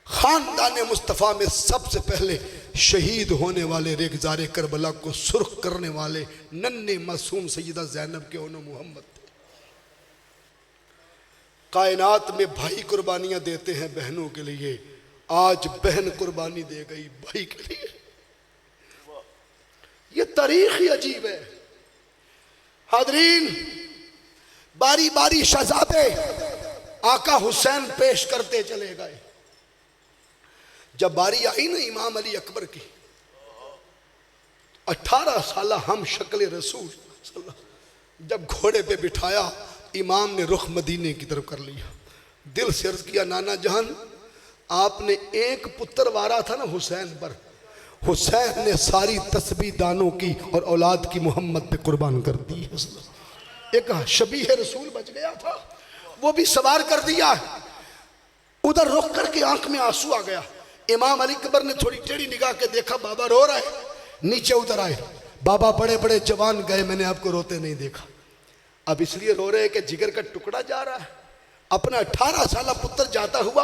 खानदान मुस्तफ़ा में सबसे पहले शहीद होने वाले रेगज़ारे करबला को सुर्ख करने वाले नन्हे मासूम सैयदा ज़ैनब के ओनो मोहम्मद थे। कायनात में भाई कुर्बानियां देते हैं बहनों के लिए, आज बहन कुर्बानी दे गई भाई के लिए। ये तारीख ही अजीब है। हाज़रीन, बारी बारी शहजादे आका हुसैन पेश करते चले गए। जब बारी आई ना इमाम अली अकबर की, 18 साल हम शक्ल रसूल, जब घोड़े पे बिठाया इमाम ने रुख मदीने की तरफ कर लिया। दिल से अर्ज किया, नाना जान आपने एक पुत्र वारा था ना हुसैन पर, हुसैन ने सारी तस्बीह दानों की और औलाद की मोहम्मद पे कुर्बान कर दी है। एक शबीह रसूल बच गया था, वो भी सवार कर दिया। उधर रुख करके आंख में आंसू आ गया। इमाम अली अकबर ने थोड़ी टेढ़ी निगाह के देखा बाबा रो रहे, नीचे उतर आए। बाबा बड़े बड़े जवान गए, मैंने आपको रोते नहीं देखा। अब इसलिए रो रहे कि जिगर का टुकड़ा जा रहा है। अपना 18 साल पुत्र जाता हुआ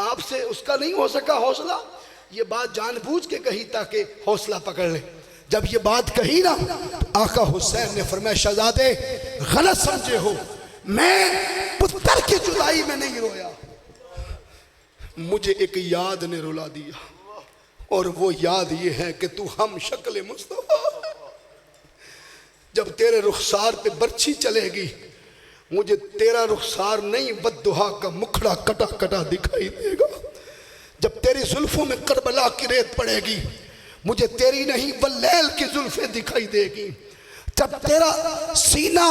आपसे उसका नहीं हो सका हौसला। ये बात जानबूझ के कही ताकि हौसला पकड़ ले। जब ये बात कही ना तो आका हुसैन ने फरमाया, शहजादे गलत समझे हो, मैं पुत्र की जुदाई में नहीं रोया, मुझे एक याद ने रुला दिया, और वो याद ये है कि तू हम शक्ल मुस्तफा, जब तेरे रुखसार पे बर्छी चलेगी मुझे तेरा रुखसार नहीं बद्दुहा का मुखड़ा कटा कटा दिखाई देगा। जब तेरी जुल्फों में करबला की रेत पड़ेगी मुझे तेरी नहीं वल्लैल की जुल्फें दिखाई देगी। जब तेरा सीना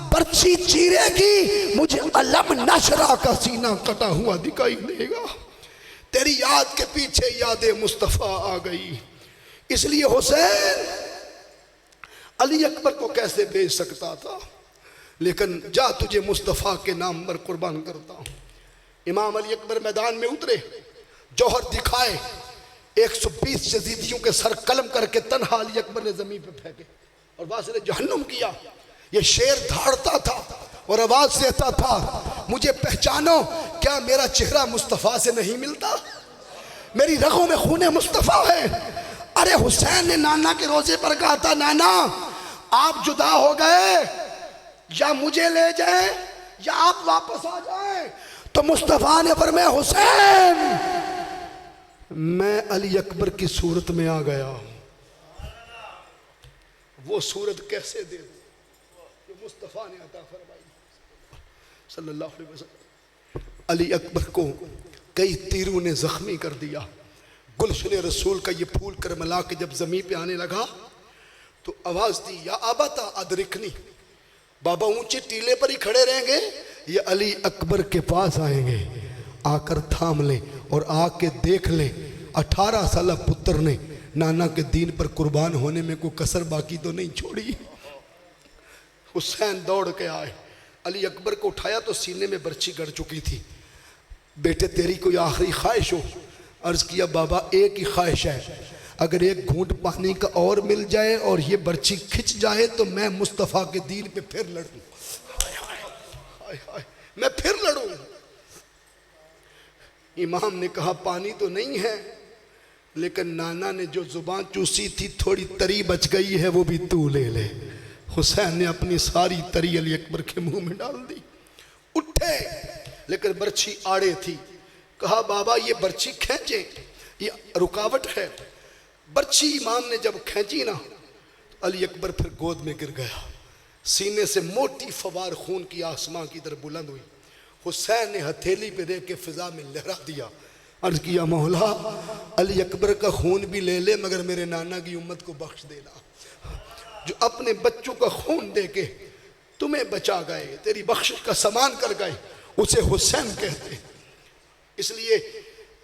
बर्छी चीरेगी मुझे अलम नशरा का सीना कटा हुआ दिखाई देगा। तेरी याद के पीछे याद मुस्तफ़ा आ गई। इसलिए हुसैन अली अकबर को कैसे भेज सकता था, लेकिन जा तुझे मुस्तफ़ा के नाम पर कुर्बान करता हूँ। इमाम अली अकबर मैदान में उतरे, जौहर दिखाए, 120 यजीदियों के सर कलम करके तन्हा अली अकबर ने जमीन पे फेंके और वासिल जहन्नुम किया। ये शेर धाड़ता था और आवाज देता था, मुझे पहचानो, क्या मेरा चेहरा मुस्तफ़ा से नहीं मिलता? मेरी रगों में खून मुस्तफ़ा है। अरे हुसैन ने नाना के रोजे पर कहा था, नाना आप जुदा हो गए, या मुझे ले जाए या आप वापस आ जाएं। तो मुस्तफ़ा ने फरमाया, हुसैन मैं अली अकबर की सूरत में आ गया हूं। वो सूरत कैसे दे दूं जो मुस्तफ़ा ने अता फरमाई सल्लल्लाहु अलैहि वसल्लम। अली अकबर को कई तीरों ने जख्मी कर दिया। गुलशन रसूल का ये फूल करमला के जब जमीन पे आने लगा तो आवाज दी, या आबता अदरिकनी, बाबा ऊंचे टीले पर ही खड़े रहेंगे, ये अली अकबर के पास आएंगे, आकर थाम ले और आके देख ले 18 साल पुत्र ने नाना के दीन पर कुर्बान होने में कोई कसर बाकी तो नहीं छोड़ी। हुसैन दौड़ के आए, अली अकबर को उठाया तो सीने में बर्छी गड़ चुकी थी। बेटे तेरी कोई आखिरी ख्वाहिश हो? अर्ज किया, बाबा एक ही ख्वाहिश है, अगर एक घूंट पानी का और मिल जाए और ये बर्छी खिंच जाए तो मैं मुस्तफ़ा के दीन पे फिर लड़ूं। मैं फिर लड़ूं। इमाम ने कहा, पानी तो नहीं है, लेकिन नाना ने जो जुबान चूसी थी थोड़ी तरी बच गई है, वो भी तू ले ले। हुसैन ने अपनी सारी तरी अली अकबर के मुंह में डाल दी। उठे, लेकिन बर्छी आड़े थी। कहा, बाबा ये बर्छी खींचे, ये रुकावट है। बर्छी इमाम ने जब खींची ना तो अली अकबर फिर गोद में गिर गया। सीने से मोटी फवार खून की आसमां की तरफ बुलंद हुई। हुसैन ने हथेली पे दे के फिजा में लहरा दिया। अर्ज किया, मौला अली अकबर का खून भी ले ले मगर मेरे नाना की उम्मत को बख्श देना। जो अपने बच्चों का खून दे के तुम्हें बचा गए, तेरी बख्शिश का सामान कर गए, उसे हुसैन कहते। इसलिए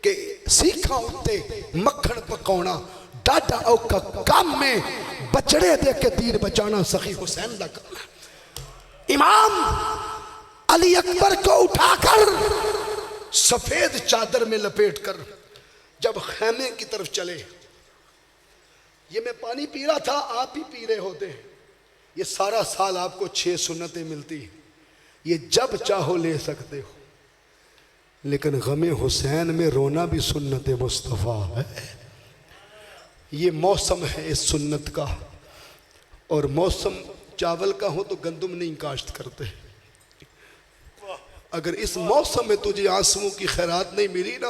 कि सीखा उत्ते मक्खन पकाना, डाटा औका काम में बचड़े दे के तीर बचाना सखी हुसैन दा काम है। इमाम अली अकबर को उठाकर सफेद चादर में लपेट कर जब खैमे की तरफ चले, ये मैं पानी पी रहा था, आप ही पी रहे होते हैं। ये सारा साल आपको 6 सुन्नतें मिलती, ये जब चाहो ले सकते हो, लेकिन गमे हुसैन में रोना भी सुन्नत मुस्तफ़ा है। ये मौसम है इस सुन्नत का, और मौसम चावल का हो तो गंदम नहीं काश्त करते। अगर इस मौसम में तुझे आंसुओं की खैरात नहीं मिली ना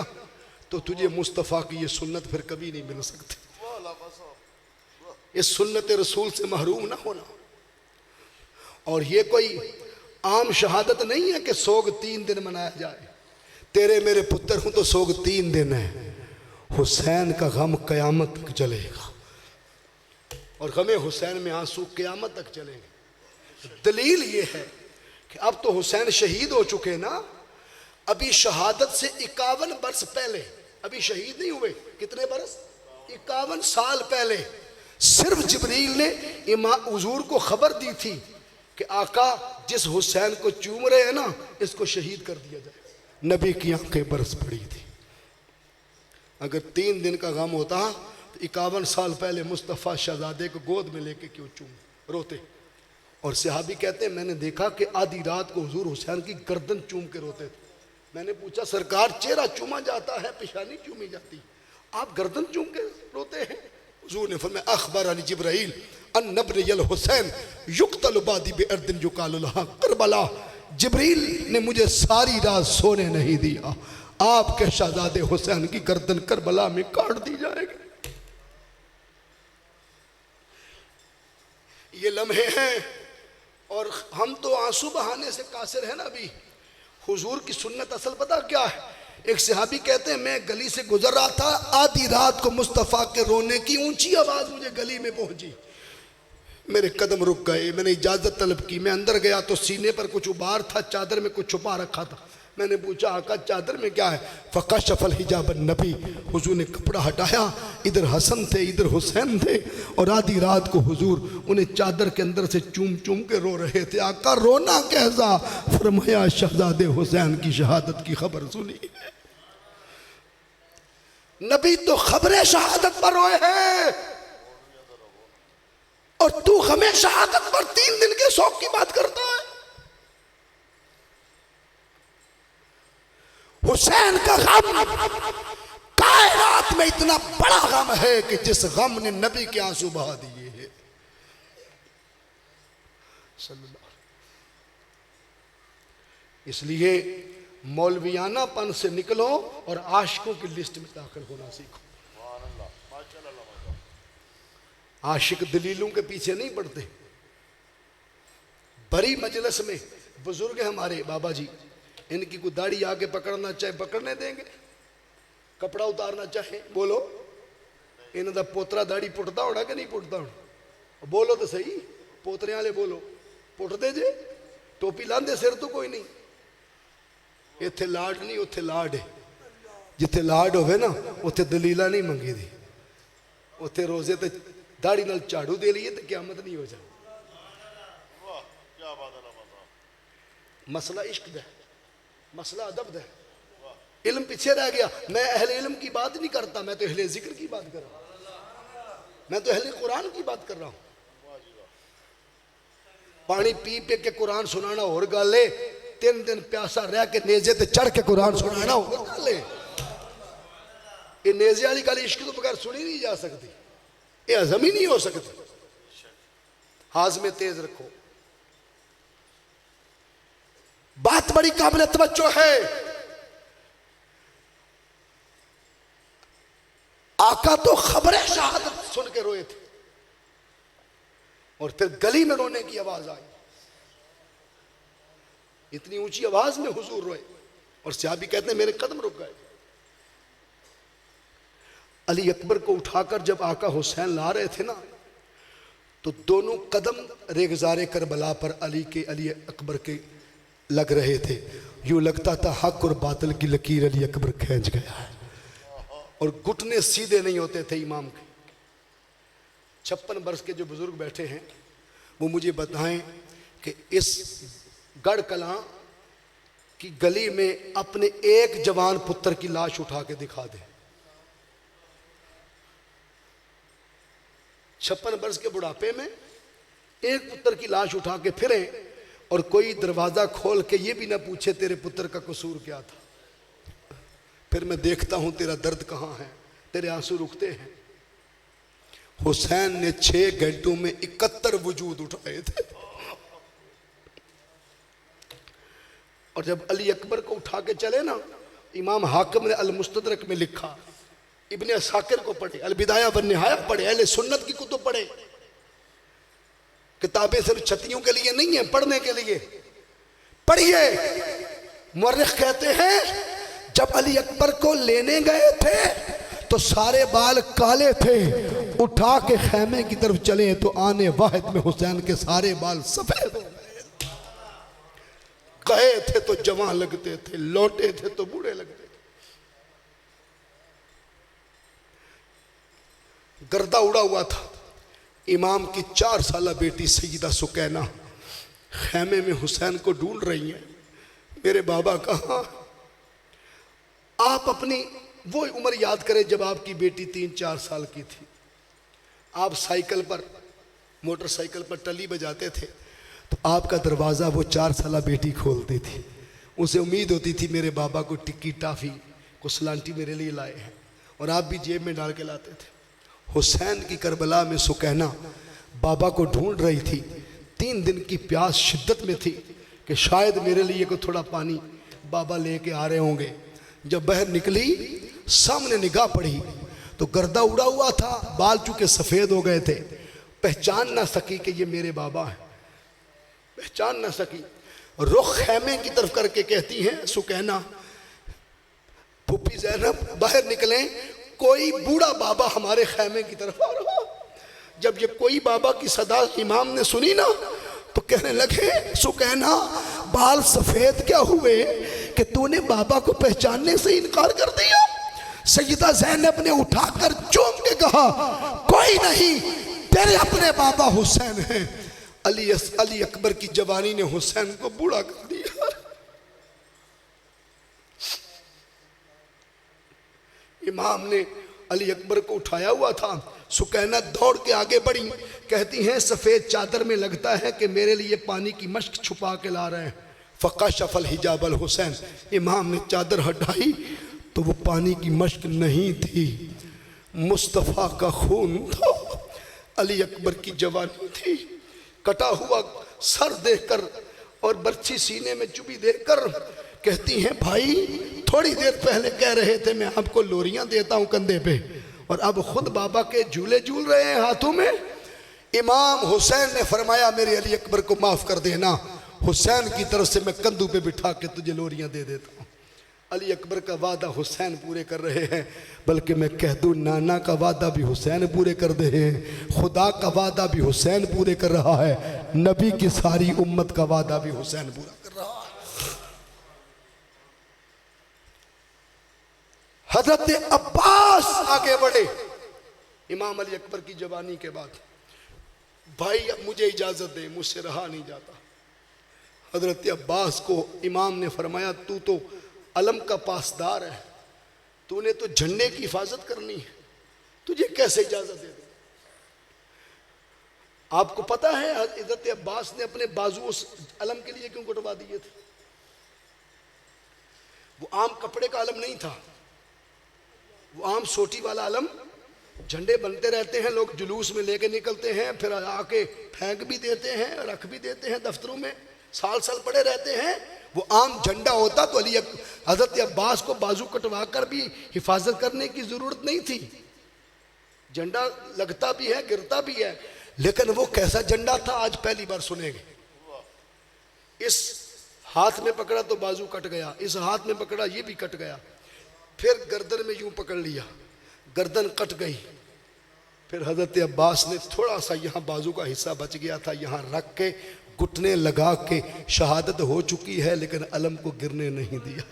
तो तुझे मुस्तफ़ा की ये सुन्नत फिर कभी नहीं मिल सकती। इस सुन्नत रसूल से महरूम ना होना। और ये कोई आम शहादत नहीं है कि सोग 3 दिन मनाया जाए। तेरे मेरे पुत्र हूं तो सोग 3 दिन है। हुसैन का गम क़यामत तक चलेगा, और गमे हुसैन में आंसू क़यामत तक चलेंगे। दलील ये है कि अब तो हुसैन शहीद हो चुके ना, अभी शहादत से 51 बरस पहले, अभी शहीद नहीं हुए, कितने बरस? 51 साल पहले सिर्फ जिब्रील ने इमाम हुजूर को खबर दी थी कि आका जिस हुसैन को चूम रहे हैं ना, इसको शहीद कर दिया जाए। नबी की आंखें बरस पड़ी थी। अगर 3 दिन का गम होता तो 51 साल पहले मुस्तफ़ा शहजादे को गोद में लेके क्यों चूम रोते। और सहाबी कहते हैं, मैंने देखा कि आधी रात को हुजूर हुसैन की गर्दन चूम के रोते थे। मैंने पूछा, सरकार चेहरा चूमा जाता है, पेशानी चूमी जाती, आप गर्दन चूम के रोते हैं? हुजूर ने फरमाया, अखबरनी जिब्राइल अन इब्न हुसैन युक्तल बादी बिअर्दिन युकालु लहा करबला। जिब्रील ने मुझे सारी रात सोने नहीं दिया, आपके शहजादे हुसैन की गर्दन करबला में काट दी जाएगी। ये लम्हे हैं, और हम तो आंसू बहाने से कासिर है ना। अभी हुजूर की सुन्नत असल पता क्या है एक सहाबी कहते हैं मैं गली से गुजर रहा था, आधी रात को मुस्तफ़ा के रोने की ऊंची आवाज़ मुझे गली में पहुंची। मेरे कदम रुक गए, मैंने इजाज़त तलब की। मैं अंदर गया तो सीने पर कुछ उबार था, चादर में कुछ छुपा रखा था। मैंने पूछा आका चादर में क्या है? फ़कशफ़ल हिजाब नबी, हुजूर ने कपड़ा हटाया। इधर हसन थे, इधर हुसैन थे, और आधी रात को हुजूर उन्हें चादर के अंदर से चूम चूम के रो रहे थे। आका रोना कैसा? फरमाया शहजादे हुसैन की शहादत की खबर सुनी है। नबी तो खबरें शहादत पर रोए हैं, और तू हमें शहादत पर 3 दिन के शौक की बात करता है। हुसैन का गम कायनात में इतना बड़ा गम है कि जिस गम ने नबी के आंसू बहा दिए हैं। इसलिए मौलवियानापन से निकलो और आशिकों की लिस्ट में दाखिल होना सीखो। आशिक दलीलों के पीछे नहीं पड़ते। बड़ी मजलिस में बुजुर्ग हमारे बाबा जी, इनकी कोई दाढ़ी आके पकड़ना चाहे पकड़ने देंगे, कपड़ा उतारना चाहे बोलो। इन्हों पोतरा दाढ़ी पुटता होना कि नहीं पुटता होना? बोलो तो सही, पोतरे वाले बोलो, पुटते जे? टोपी लांदे सिर तो कोई नहीं। इत्थे लाड नहीं, उत्थे लाड है। जिथे लाड होवे ना उत्थे दलीला नहीं मंगी दी। उत्थे रोजे ते दाढ़ी नाल झाड़ू दे लिए तो क़यामत नहीं हो जाए। मसला इश्क दा, मसला अदब दा। इल्म पीछे रह गया। मैं अहले इल्म की बात नहीं करता, मैं तो अहले जिक्र की बात कर रहा हूं। मैं तो अहले कुरान की बात कर रहा हूं। पानी पी पी के कुरान सुनाना और गल है, 3 दिन प्यासा रह के नेजे ते चढ़ के कुरान सुनाना और गल है। ये नेजे वाली गल इश्क तो बगैर सुनी नहीं जा सकती, ये हजम ही नहीं हो सकती। हाजमे तेज रखो। बात बड़ी काबिल तवज्जो है। आका तो खबरें शहादत सुन के रोए थे, और फिर गली में रोने की आवाज आई। इतनी ऊंची आवाज में हुजूर रोए, और सहाबी कहते हैं मेरे कदम रुक गए। अली अकबर को उठाकर जब आका हुसैन ला रहे थे ना, तो दोनों कदम रेगजारे करबला पर अली अकबर के लग रहे थे। यूं लगता था हक और बातिल की लकीर अली अकबर खींच गया है, और घुटने सीधे नहीं होते थे इमाम के। 56 वर्ष के जो बुजुर्ग बैठे हैं वो मुझे बताएं कि इस गढ़ कलां की गली में अपने एक जवान पुत्र की लाश उठा के दिखा दे। 56 वर्ष के बुढ़ापे में एक पुत्र की लाश उठा के फिरे, और कोई दरवाजा खोल के ये भी ना पूछे तेरे पुत्र का कसूर क्या था। फिर मैं देखता हूं तेरा दर्द कहां है, तेरे आंसू रुकते हैं। हुसैन ने 6 घंटों में 71 वजूद उठाए थे। और जब अली अकबर को उठा के चले ना, इमाम हाकिम ने अल मुस्तदरक में लिखा, इब्ने असाकिर को पढ़े, अल बिदाया वन निहाया पढ़े, अहले सुन्नत की कुतुब पढ़े। किताबें सिर्फ छतियों के लिए नहीं है, पढ़ने के लिए पढ़िए। मुअर्रिख कहते हैं जब अली अकबर को लेने गए थे तो सारे बाल काले थे, उठा के खैमे की तरफ चले तो आने वाहिद में हुसैन के सारे बाल सफेद हो गए। गए थे तो जवान लगते थे, लौटे थे तो बूढ़े लगते थे। गर्दा उड़ा हुआ था। इमाम की 4 साला बेटी सईदा सुकैना खैमे में हुसैन को ढूंढ रही हैं, मेरे बाबा कहाँ? आप अपनी वो उम्र याद करें जब आपकी बेटी 3-4 साल की थी। आप साइकिल पर, मोटरसाइकिल पर टली बजाते थे तो आपका दरवाज़ा वो 4 साला बेटी खोलती थी। उसे उम्मीद होती थी मेरे बाबा को टिक्की टाफ़ी को सलांटी मेरे लिए लाए हैं, और आप भी जेब में डाल के लाते थे। हुसैन की करबला में सुकैना बाबा को ढूंढ रही थी। 3 दिन की प्यास शिद्दत में थी कि शायद मेरे लिए को थोड़ा पानी बाबा लेके आ रहे होंगे। जब बाहर निकली, सामने निगाह पड़ी तो गर्दा उड़ा हुआ था, बाल चूंकि सफ़ेद हो गए थे, पहचान ना सकी कि ये मेरे बाबा हैं, पहचान ना सकी। रुख खैमे की तरफ करके कहती हैं सुकैना, फूफी ज़ैनब बाहर निकले, कोई बूढ़ा बाबा हमारे खैमे की तरफ आ रहा। जब ये कोई बाबा की सदा इमाम ने सुनी ना तो कहने लगे, सुकैना बाल सफेद क्या हुए कि तूने बाबा को पहचानने से इनकार कर दिया। सैयदा ज़ैनब ने उठाकर चूम के कहा, कोई नहीं, तेरे अपने बाबा हुसैन हैं। अली अकबर की जवानी ने हुसैन को बूढ़ा कर दिया। इमाम ने अली अकबर को उठाया हुआ था। सुकैना दौड़ के आगे बढ़ी, कहती हैं सफ़ेद चादर में लगता है कि मेरे लिए पानी की मश्क छुपा के ला रहे हैं। फ़क़ा शफल हिजाबल हुसैन, इमाम ने चादर हटाई तो वो पानी की मश्क नहीं थी, मुस्तफ़ा का खून था। अली अकबर की जवानी थी। कटा हुआ सर देखकर और बर्छी सीने में चुभी देखकर कहती हैं, भाई थोड़ी देर पहले कह रहे थे मैं आपको लोरियां देता हूं कंधे पे, और अब खुद बाबा के झूले झूल रहे हैं हाथों में। इमाम हुसैन ने फरमाया, मेरे अली अकबर को माफ़ कर देना, हुसैन की तरफ से मैं कंधों पे बिठा के तुझे लोरियां दे देता हूँ। अली अकबर का वादा हुसैन पूरे कर रहे हैं, बल्कि मैं कह दूँ नाना का वादा भी हुसैन पूरे कर दे हैं, खुदा का वादा भी हुसैन पूरे कर रहा है, नबी की सारी उम्मत का वादा भी हुसैन पूरा कर रहा है। हजरत अब्बास आगे बढ़े इमाम अली अकबर की जवानी के बाद, भाई अब मुझे इजाज़त दे, मुझसे रहा नहीं जाता। हजरत अब्बास को इमाम ने फरमाया, तू तो अलम का पासदार है, तूने तो झंडे की हिफाजत करनी है, तुझे कैसे इजाज़त दे दे। आपको पता है हजरत अब्बास ने अपने बाजू उस अलम के लिए क्यों कटवा दिए थे? वो आम कपड़े का अलम नहीं था, वो आम सोटी वाला अलम। झंडे बनते रहते हैं, लोग जुलूस में लेके निकलते हैं, फिर आके फेंक भी देते हैं, रख भी देते हैं दफ्तरों में, साल साल पड़े रहते हैं। वो आम झंडा होता तो हजरत अब्बास को बाजू कटवा कर भी हिफाजत करने की जरूरत नहीं थी। झंडा लगता भी है, गिरता भी है, लेकिन वो कैसा झंडा था आज पहली बार सुनेंगे। इस हाथ में पकड़ा तो बाजू कट गया, इस हाथ में पकड़ा ये भी कट गया, फिर गर्दन में यूं पकड़ लिया, गर्दन कट गई। फिर हजरत अब्बास ने थोड़ा सा यहाँ बाजू का हिस्सा बच गया था, यहाँ रख के घुटने लगा के शहादत हो चुकी है, लेकिन अलम को गिरने नहीं दिया।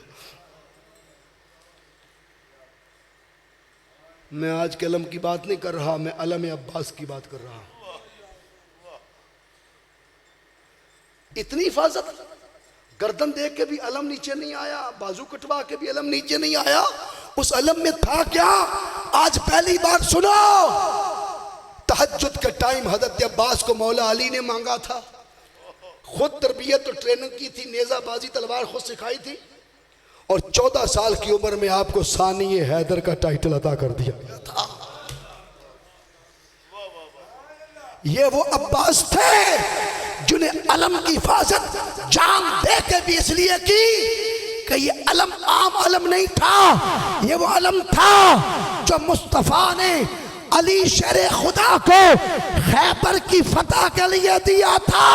मैं आज के अलम की बात नहीं कर रहा, मैं अलम अब्बास की बात कर रहा हूं। इतनी हिफाजत, गर्दन देख के भी अलम नीचे नहीं आया, बाजू कटवा के भी अलम नीचे नहीं आया। उस अलम में था क्या, आज पहली बार सुनो। तहज्जुद के टाइम हजरत अब्बास को मौला अली ने मांगा था, खुद तरबियत और ट्रेनिंग की थी, नेजाबाजी तलवार खुद सिखाई थी, और 14 साल की उम्र में आपको सानी हैदर का टाइटल अता कर दिया गया था। ये वो अब्बास थे जिन्हें अलम की हिफाजत जान दे के भी इसलिए की कि ये अलम आम अलम नहीं था, ये वो अलम था जो मुस्तफा ने अली शेर खुदा को खैबर की फतह के लिए दिया था,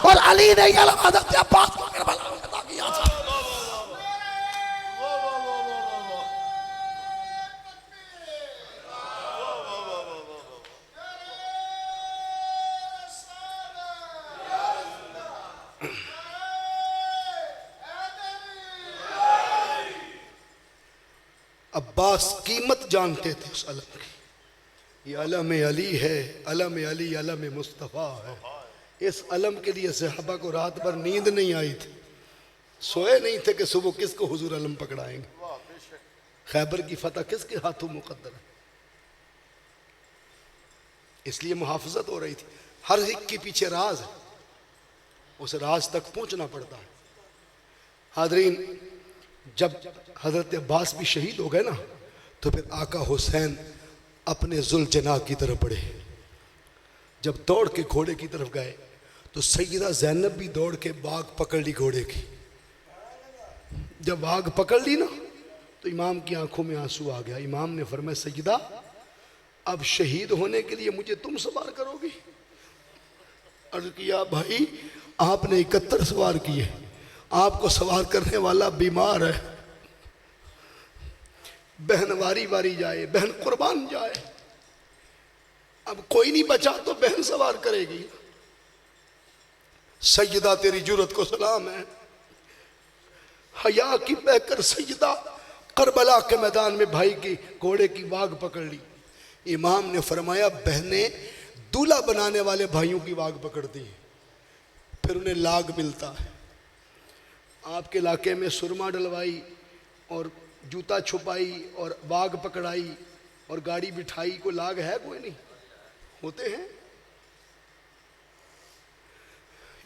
और अली ने हजरत अब्बास को करबला में अता किया था। अब्बास कीमत जानते थे उस अलम की। ये अलम अली है, अलम अली अलम मुस्तफ़ा है। इस अलम के लिए सहाबा को रात भर नींद नहीं आई थी, सोए नहीं थे कि सुबह किसको हुजूर अलम पकड़ाएंगे, खैबर की फतह किसके हाथों मुकद्दर है। इसलिए मुहाफ़ज़त हो रही थी। हर एक के पीछे राज है, उस राज तक पहुंचना पड़ता है। हाज़रीन, जब हजरत अब्बास भी शहीद हो गए ना, तो फिर आका हुसैन अपने जुल्जना की तरफ बढ़े। जब दौड़ के घोड़े की तरफ गए तो सैयदा ज़ैनब भी दौड़ के बाग पकड़ ली घोड़े की। जब बाग पकड़ ली ना तो इमाम की आंखों में आंसू आ गया। इमाम ने फरमाया, सैयदा अब शहीद होने के लिए मुझे तुम सवार करोगी? अर्ज़ किया, भाई आपने 71 सवार किए, आपको सवार करने वाला बीमार है। बहन वारी वारी जाए, बहन कुर्बान जाए। अब कोई नहीं बचा तो बहन सवार करेगी। सैयदा तेरी जुरत को सलाम है, हया की बहकर सैयदा करबला के मैदान में भाई की घोड़े की वाग पकड़ ली। इमाम ने फरमाया बहनें दूल्हा बनाने वाले भाइयों की वाग पकड़ती हैं, फिर उन्हें लाग मिलता है। आपके इलाके में सुरमा डलवाई और जूता छुपाई और वाग पकड़ाई और गाड़ी बिठाई, को लाग है? कोई नहीं। होते हैं।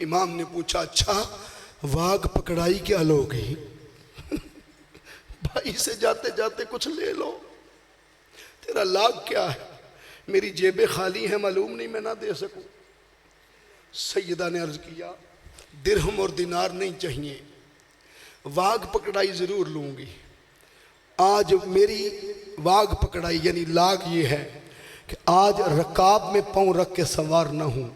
इमाम ने पूछा अच्छा वाग पकड़ाई क्या लोगी? भाई से जाते जाते कुछ ले लो, तेरा लाग क्या है? मेरी जेबें खाली हैं, मालूम नहीं मैं ना दे सकूं। सैयदा ने अर्ज किया दिरहम और दिनार नहीं चाहिए, वाग पकड़ाई जरूर लूंगी। आज मेरी वाग पकड़ाई यानी लाग ये है कि आज रकाब में पांव रख के सवार ना हूं।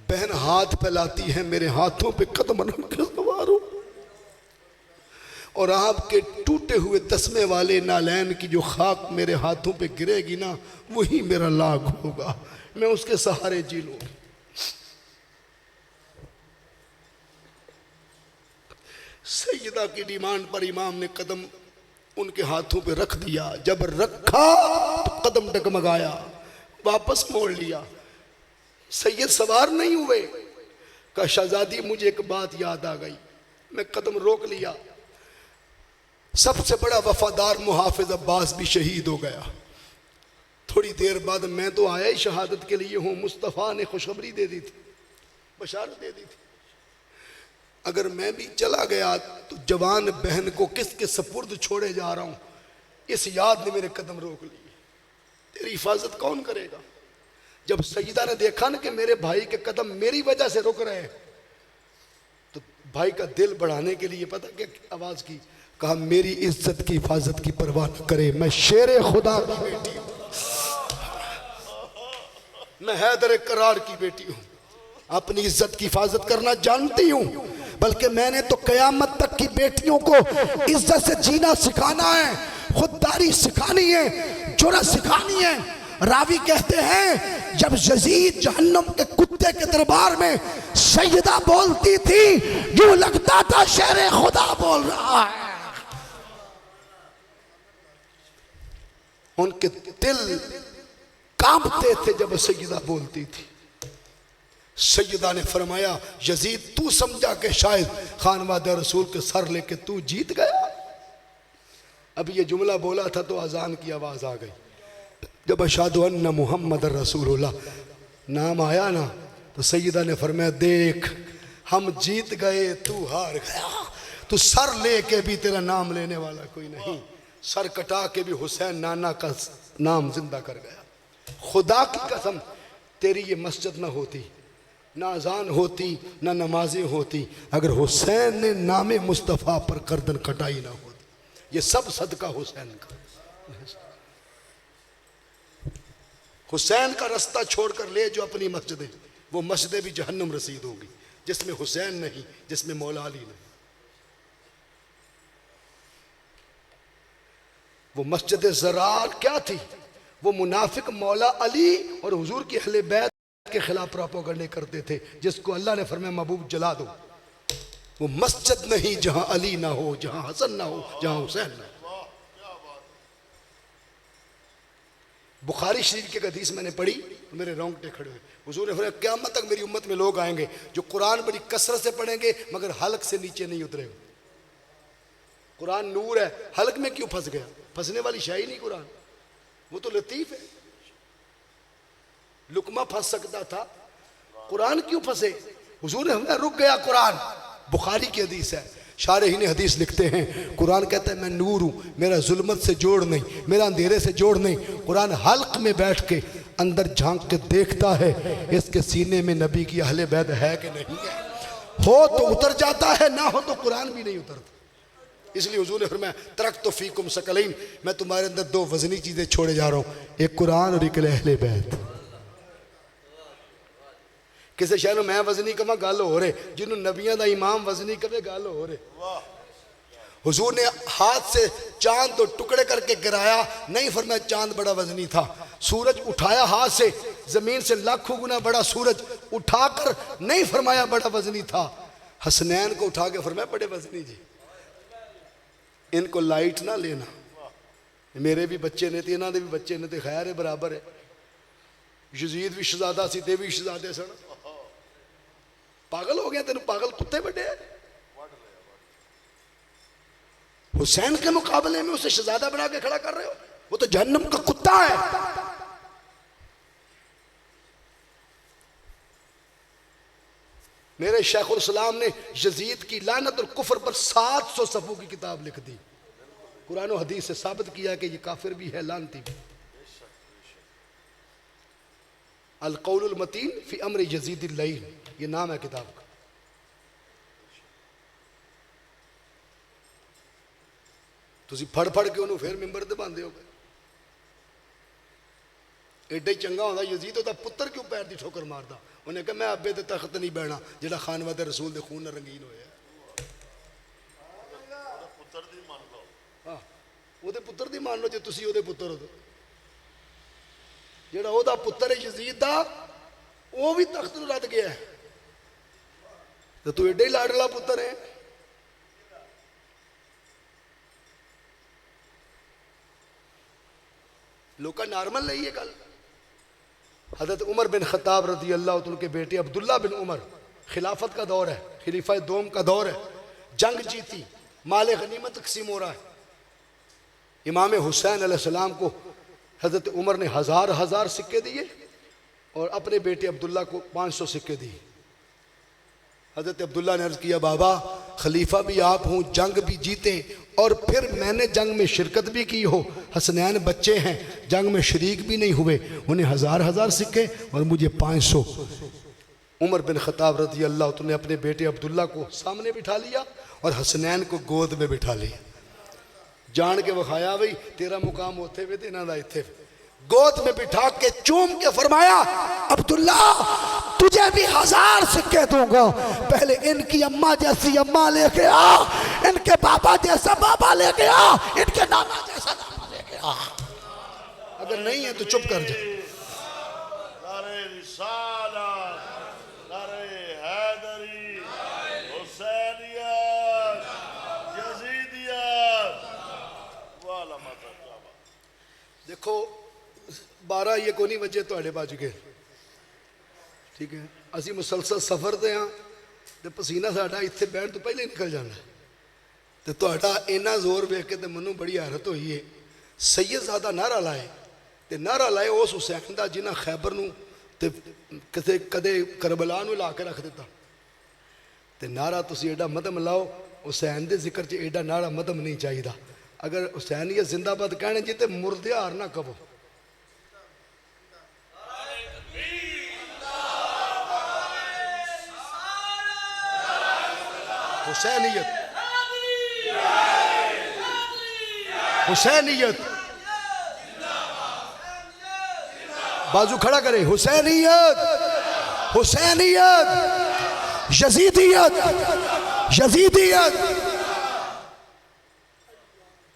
बहन हाथ फैलाती है, मेरे हाथों पे कदम रख के सवार हूं, और आपके टूटे हुए तस्मे वाले नालैन की जो खाक मेरे हाथों पे गिरेगी ना, वही मेरा लाग होगा। मैं उसके सहारे जी लूंगी। सैयदा की डिमांड पर इमाम ने कदम उनके हाथों पे रख दिया। जब रखा तो कदम डगमगाया, वापस मोड़ लिया। सैयद सवार नहीं हुए। कहा शहजादी मुझे एक बात याद आ गई। मैं कदम रोक लिया। सबसे बड़ा वफादार मुहाफिज अब्बास भी शहीद हो गया। थोड़ी देर बाद मैं तो आया ही शहादत के लिए हूं। मुस्तफ़ा ने खुशखबरी दे दी थी, बशारत दे दी थी। अगर मैं भी चला गया तो जवान बहन को किसके सपुर्द छोड़े जा रहा हूं, इस याद ने मेरे कदम रोक लिए। तेरी हिफाजत कौन करेगा? जब सईदा ने देखा ना कि मेरे भाई के कदम मेरी वजह से रुक रहे हैं, तो भाई का दिल बढ़ाने के लिए पता क्या आवाज की? कहा मेरी इज्जत की हिफाजत की परवाह न करे, मैं शेरे खुदा की बेटी हूं, मैं हैदर करार की बेटी हूं। अपनी इज्जत की हिफाजत करना जानती हूं, बल्कि मैंने तो कयामत तक की बेटियों को इज्जत से जीना सिखाना है, खुददारी सिखानी है, जुर्रत सिखानी है। रावी कहते हैं जब यजीद जहन्नुम के कुत्ते के दरबार में सैयदा बोलती थी, यूं लगता था शेरे खुदा बोल रहा है। उनके दिल कांपते थे जब सैयदा बोलती थी। सैयदा ने फरमाया यजीद तू समझा कि शायद खानवादे रसूल के सर लेके तू जीत गया। अब ये जुमला बोला था तो अजान की आवाज आ गई। जब अशहदु अन्ना मुहम्मद रसूलुल्लाह नाम आया ना, तो सैयदा ने फरमाया देख हम जीत गए, तू हार गया। तू सर लेके भी तेरा नाम लेने वाला कोई नहीं, सर कटा के भी हुसैन नाना का नाम जिंदा कर गया। खुदा की कसम तेरी ये मस्जिद ना होती, ना अजान होती, ना नमाजें होती, अगर हुसैन ने नामे मुस्तफ़ा पर गर्दन कटाई ना होती। ये सब सदका हुसैन का। हुसैन का रास्ता छोड़कर ले जो अपनी मस्जिदें, वो मस्जिदें भी जहन्नुम रसीद होगी जिसमें हुसैन नहीं, जिसमें मौला अली नहीं। वो मस्जिद ज़रार क्या थी? वो मुनाफिक मौला अली और हुजूर की अहले बैत के खिलाफ प्रोपेगेंडा करते थे, जिसको अल्लाह ने फरमाया महबूब जला दो। वो मस्जिद नहीं जहां अली ना हो, जहां हसन ना हो, जहां हुसैन ना हो। बुखारी शरीफ की हदीस मैंने पढ़ी, मेरे रोंगटे खड़े हुए। हुजूर ने फरमाया क़यामत तक मेरी उम्मत में लोग आएंगे जो कुरान बड़ी कसरत से पढ़ेंगे मगर हलक से नीचे नहीं उतरेगा। कुरान नूर है, हलक में क्यों फंस गया? फंसने वाली शाही नहीं कुरान, वो तो लतीफ है। लुकमा फंस सकता था, कुरान क्यों फंसे? हुजूर ने रुक गया कुरान। बुखारी की हदीस है, शारहीन हदीस लिखते हैं कुरान कहता है मैं नूर हूँ, मेरा जुल्मत से जोड़ नहीं, मेरा अंधेरे से जोड़ नहीं। कुरान हल्क में बैठ के अंदर झांक के देखता है इसके सीने में नबी की अहले बैत है कि नहीं है। हो तो उतर जाता है, ना हो तो कुरान भी नहीं उतरता। इसलिए हुजूर ने फरमाया तरक्तु फीकुम सकलैन, मैं तुम्हारे अंदर दो वजनी चीजें छोड़े जा रहा हूँ, एक कुरान और एक अहले बैत। किसी शहर मैं वजनी कमा गल हो रहे, जिन्होंने नबियां दा इमाम वजनी कवे गल हो रहे। हुजूर ने हाथ से चांद तो टुकड़े करके गिराया, नहीं फरमाया चांद बड़ा वजनी था। सूरज उठाया हाथ से, जमीन से लाखों गुना बड़ा सूरज उठाकर नहीं फरमाया बड़ा वजनी था। हसनैन को उठा के फरमाया बड़े वजनी जी, इनको लाइट ना लेना, मेरे भी बच्चे ने, इन्हों के भी बच्चे ने, तो खैर है बराबर है। यजीद भी शहजादा सी, ते भी शहजादे सन। पागल हो गया, तेन पागल कुत्ते बड़े। हुसैन के मुकाबले में उसे शहजादा बना के खड़ा कर रहे हो, वो तो जहन्नम का कुत्ता है। मेरे शेखुल इस्लाम ने यजीद की लानत और कुफर पर 700 सफ़ों की किताब लिख दी। कुरान और हदीस से साबित किया कि ये काफिर भी है, लानती भी। अल कौलुल मतीन फी अम्र यजीद लईन, ये नाम है किताब का। तुसी फड़ फड़ के उन्होंने फिर मिंबर ते बांधे हो गए। एडा ही चंगा होंदा यजीद, ओदा पुत्र क्यों पैर दी ठोकर मारदा? उन्हें कहा मैं अब्बे ते तख्त नहीं बैठना जेड़ा खानवादे रसूल दे खून नाल रंगीन होया। पुत्र दी मान लो, हाँ ओदे पुत्र दी मान लो, जे तुसी ओदे पुत्र हो तो। जेड़ा ओदा पुत्र है यजीद दा, वो भी तख्त नूं रद गया है, तो तू एडा ही लाडला पुत्र है। लोग नॉर्मल नहीं है गल। हज़रत उमर बिन खत्ताब रज़ी अल्लाह तआला के बेटे अब्दुल्ला बिन उमर, खिलाफत का दौर है, खलीफा दोम का दौर है, जंग जीती, माल गनीमत तकसीम हो रहा है। इमाम हुसैन अलैहिस्सलाम को हज़रत उमर ने 1000 सिक्के दिए और अपने बेटे अब्दुल्ला को 500 सिक्के दिए। हज़रत अब्दुल्ला ने अर्ज़ किया, बाबा खलीफा भी आप हूँ, जंग भी जीते और फिर मैंने जंग में शिरकत भी की हो, हसनैन बच्चे हैं, जंग में शरीक भी नहीं हुए, उन्हें 1000 सिक्के और मुझे 500। उमर बिन खत्ताब रज़ी अल्लाह ने अपने बेटे अब्दुल्ला को सामने बिठा लिया और हसनैन को गोद में बिठा लिया, जान के विखाया भाई तेरा मुकाम होते हुए इन्हों का इत्थे। गोद में बिठा के चूम के फरमाया, अब्दुल्ला तुझे भी 1000 सिक्के दूंगा, पहले इनकी अम्मा जैसी अम्मा लेके आ, इनके बाबा जैसा बाबा लेके आ, इनके नाना जैसा नाना लेके आ, अगर नहीं है तो चुप कर जा। नारे रिसालत, नारे हैदरी, हुसैनियत, यजीदियत, वाला मत जावा। देखो 12 बजे थोड़े बज गए, ठीक है, असी मुसलसल सफर ते हाँ, तो पसीना साडा इत्थे बहन तो पहले निकल जाना, तो तुहाडा इन्ना जोर वेख के तो मैनू बड़ी हैरत हुई है। सैयदजादा नारा लाए, तो नारा लाए उस हुसैन का जिन्हें खैबर नूं ते किसे कदे करबला नूं ला के रख दिता। तो नारा तुसी एडा मदम लाओ, हुसैन के जिक्र च एडा नारा मदम नहीं चाहिए। अगर हुसैनियत जिंदाबाद कहने जी तो मुर्दे हार ना कहो। हुसैनियत, हुसैनियत, बाजू खड़ा करे, हुसैनियत, हुसैनियत, यजीदियत, यजीदियत।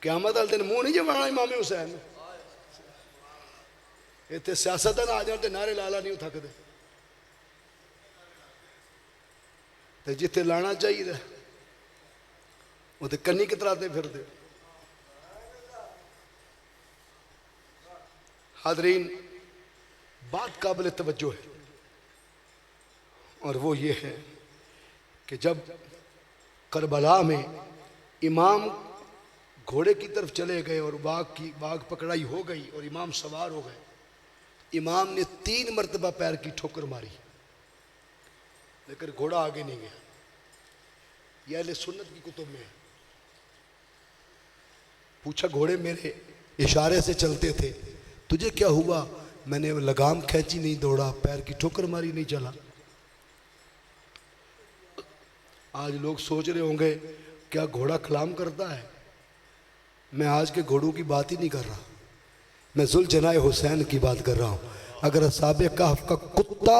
क़यामत वाले दिन मुंह नहीं जमाना इमाम हुसैन, इतने सियासतदान आ जाते नारे लाला नहीं थकते, तो जिथे लाना चाहिए वो तो कन्नी कितराते फिरते। हादरीन, बात काबिल तवज्जो है और वो ये है कि जब करबला में इमाम घोड़े की तरफ चले गए और बाग पकड़ाई हो गई और इमाम सवार हो गए, इमाम ने 3 मरतबा पैर की ठोकर मारी, लेकिन घोड़ा आगे नहीं गया। यह अहले सुन्नत की कुतुब में है। पूछा, घोड़े मेरे इशारे से चलते थे, तुझे क्या हुआ? मैंने लगाम खींची नहीं दौड़ा, पैर की ठोकर मारी नहीं चला। आज लोग सोच रहे होंगे क्या घोड़ा कलाम करता है? मैं आज के घोड़ों की बात ही नहीं कर रहा, मैं जुल्जनाए हुसैन की बात कर रहा हूँ। अगर साबे कहफ का कुत्ता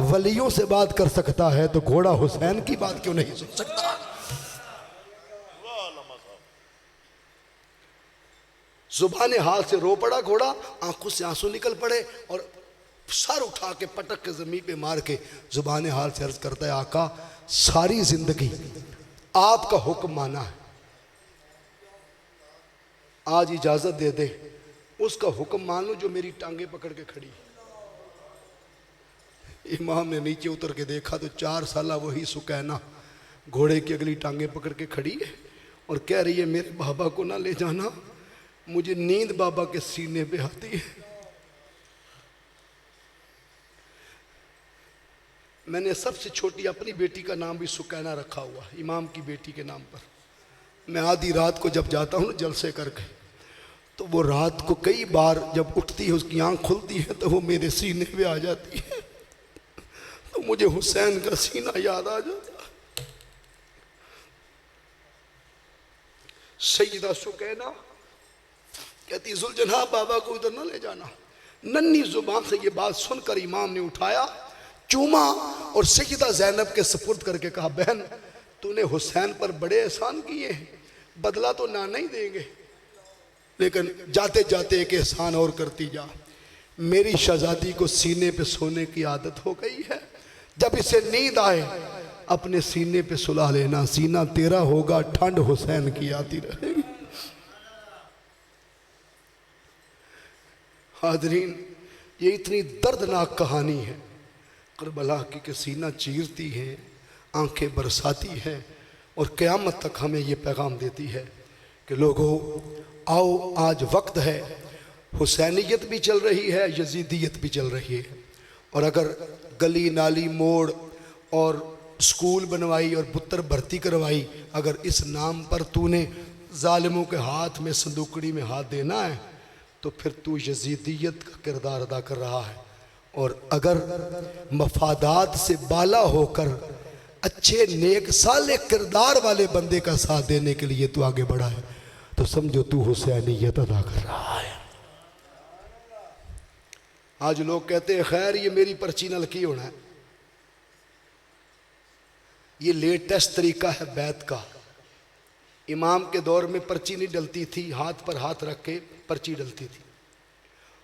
वलियों से बात कर सकता है तो घोड़ा हुसैन की बात क्यों नहीं सुन सकता? जुबान हाल से रो पड़ा घोड़ा, आंखों से आंसू निकल पड़े और सर उठा के पटक के जमीन पे मार के जुबान हाल से अर्ज करता है, आका सारी जिंदगी आपका हुक्म माना है, आज इजाजत दे दे उसका हुक्म मान लो जो मेरी टांगे पकड़ के खड़ी। इमाम ने नीचे उतर के देखा तो 4 साल वही सुकैना घोड़े की अगली टांगे पकड़ के खड़ी है और कह रही है, मेरे बाबा को ना ले जाना, मुझे नींद बाबा के सीने पे आती है। मैंने सबसे छोटी अपनी बेटी का नाम भी सुकैना रखा हुआ, इमाम की बेटी के नाम पर। मैं आधी रात को जब जाता हूँ जलसे करके, तो वो रात को कई बार जब उठती है उसकी आंख खुलती है तो वो मेरे सीने पे आ जाती है, तो मुझे हुसैन का सीना याद आ जाता है। सैयदा सुकैना कहती, जुलजनाह बाबा को इधर ना ले जाना। नन्ही जुबान से ये बात सुनकर इमाम ने उठाया, चूमा और सैयदा ज़ैनब के सुपुर्द करके कहा, बहन तूने हुसैन पर बड़े एहसान किए हैं, बदला तो ना नहीं देंगे, लेकिन जाते जाते एक एहसान और करती जा। मेरी शहजादी को सीने पे सोने की आदत हो गई है, जब इसे नींद आए अपने सीने पे सुला लेना, सीना तेरा होगा, ठंड हुसैन की आती रहेगी। हाजरीन, ये इतनी दर्दनाक कहानी है करबला की कि सीना चीरती है, आंखें बरसाती है और क़यामत तक हमें ये पैगाम देती है कि लोगों आओ, आज वक्त है, हुसैनियत भी चल रही है, यजीदियत भी चल रही है। और अगर गली नाली मोड़ और स्कूल बनवाई और पुत्र भर्ती करवाई, अगर इस नाम पर तूने जालिमों के हाथ में संदूकड़ी में हाथ देना है तो फिर तू यजीदियत का किरदार अदा कर रहा है। और अगर मफादात से बाला होकर अच्छे नेक साले किरदार वाले बंदे का साथ देने के लिए तू आगे बढ़ा है तो समझो तू हुसैनियत अदा कर रहा है। आज लोग कहते हैं खैर ये मेरी पर्ची न लकी होना है, ये लेटेस्ट तरीका है बैत का। इमाम के दौर में पर्ची नहीं डलती थी, हाथ पर हाथ रख के पर्ची डलती थी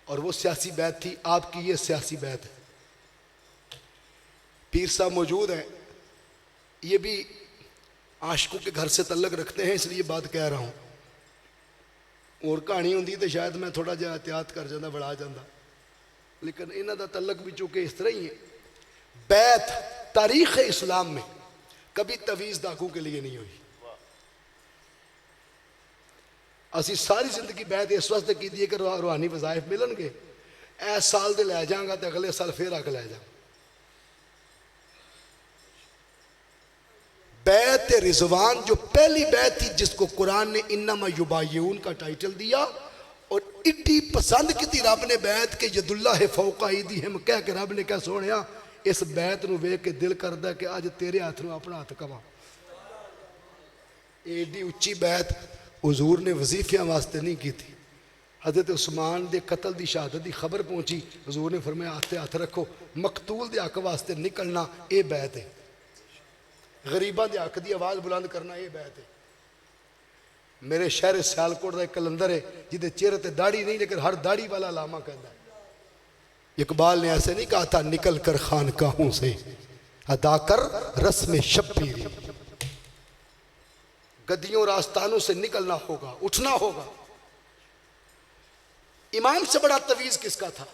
और वो सियासी बैत थी। आपकी ये सियासी बैत है। पीर साहब मौजूद हैं, ये भी आशिकों के घर से तल्लक रखते हैं, इसलिए बात कह रहा हूँ। और कहानी होंगी तो शायद मैं थोड़ा जहा एहतियात कर जाता, बढ़ा जाता, लेकिन इन्हों का तल्लक भी चूंकि इस तरह ही है। बैत तारीख इस्लाम में कभी तवीज़ डाकू के लिए नहीं हुई। असी सारी जिंदगी बैत इस वास्ते की दी कि रूहानी वज़ाइफ मिलनगे, इस साल दे लै जाऊंगा तो अगले साल फिर आके लै जाऊंगा। बैत रिजवान जो पहली बैत थी जिसको कुरान ने इन्नमा युबायिऊन का टाइटल दिया और इतनी पसंद की थी रब ने बैत के यदुल्लाह फौका ईदीहिम कह के रब ने क्या सोनिया इस बैत नूं वेख के दिल करदा कि अज तेरे हाथ नूं अपना हाथ कवां। एडी उच्ची बैत हुजूर ने वजीफियां वास्ते नहीं की थी। हज़रत उस्मान दे कतल की शहादत की खबर पहुंची, हुजूर ने फरमाया हाथे हाथ रखो, मकतूल दे हक वास्ते निकलना ये बैत है, गरीबां दे हक की आवाज़ बुलंद करना ये बैत है। मेरे शहर सियालकोट का एक कलंदर है जिदे चेहरे ते दाढ़ी नहीं लेकिन हर दाढ़ी वाला लामा कहता है। इकबाल ने ऐसे नहीं कहा था, निकल कर खानकाहों से अदा कर रस्म शब्बीरी, गद्दियों रास्तानों से निकलना होगा, उठना होगा। इमाम से बड़ा तवीज़ किसका था?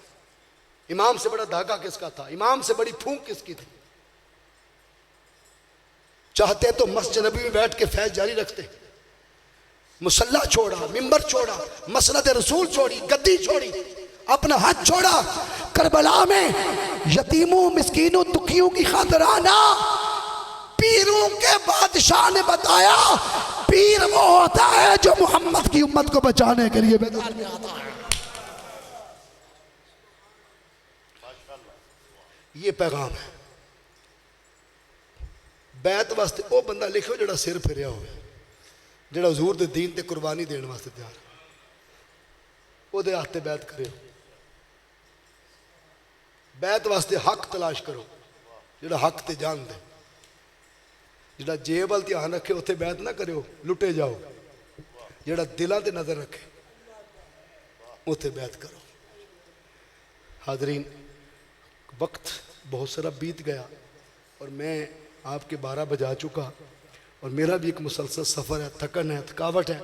इमाम से बड़ा धागा किसका था? इमाम से बड़ी फूंक किसकी थी? चाहते तो मस्जिद नबी में बैठ के फैज जारी रखते, मुसल्ला छोड़ा, मिंबर छोड़ा, मसनद रसूल छोड़ी, गद्दी छोड़ी, अपना हाथ छोड़ा। करबला में यतीमों मिस्कीनों दुखियों की खातिर आना। पीरों के बादशाह ने बताया पीर वो होता है जो मोहम्मद की उम्मत को बचाने के लिए मैदान में आता है। ये पैगाम है। बैत वास्ते वो बंदा लिखो जड़ा सिर फिरिया हो, जड़ा हजूर दे दीन ते कुर्बानी देने वास्ते तैयार, ओदे हाथ ते बैत करो। बैत वास्ते हक तलाश करो, जड़ा हक ते जान दे, जड़ा जेब वाल ध्यान रखे उत्थे बैत ना करो, लुटे जाओ। जड़ा दिलों ते नजर रखे, उथे बैत करो। हाजरीन, वक्त बहुत सारा बीत गया और मैं आपके 12 बजा चुका और मेरा भी एक मुसलसल सफ़र है, थकन है, थकावट है।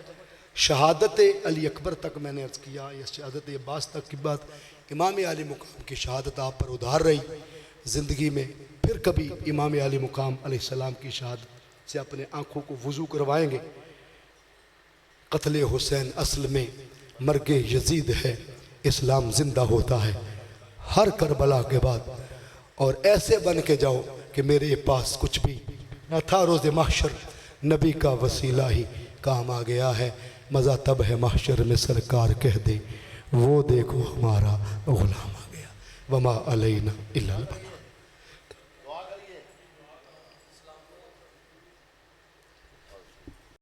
शहादत अली अकबर तक मैंने अर्ज़ किया, या शहादत अब्बास तक की बात, इमाम आली मुकाम की शहादत आप पर उधार रही ज़िंदगी में। फिर कभी इमाम आली मुकाम अलैहिस्सलाम की शहादत से अपने आँखों को वज़ू करवाएंगे। कत्ले हुसैन असल में मर्गे यजीद है, इस्लाम ज़िंदा होता है हर करबला के बाद। और ऐसे बन के जाओ कि मेरे पास कुछ भी न था, रोज़े महशर नबी का वसीला ही काम आ गया है। मज़ा तब है महशर में सरकार कह दे, वो देखो हमारा गुलाम आ गया। वमा अलैना इल्लल बलाग।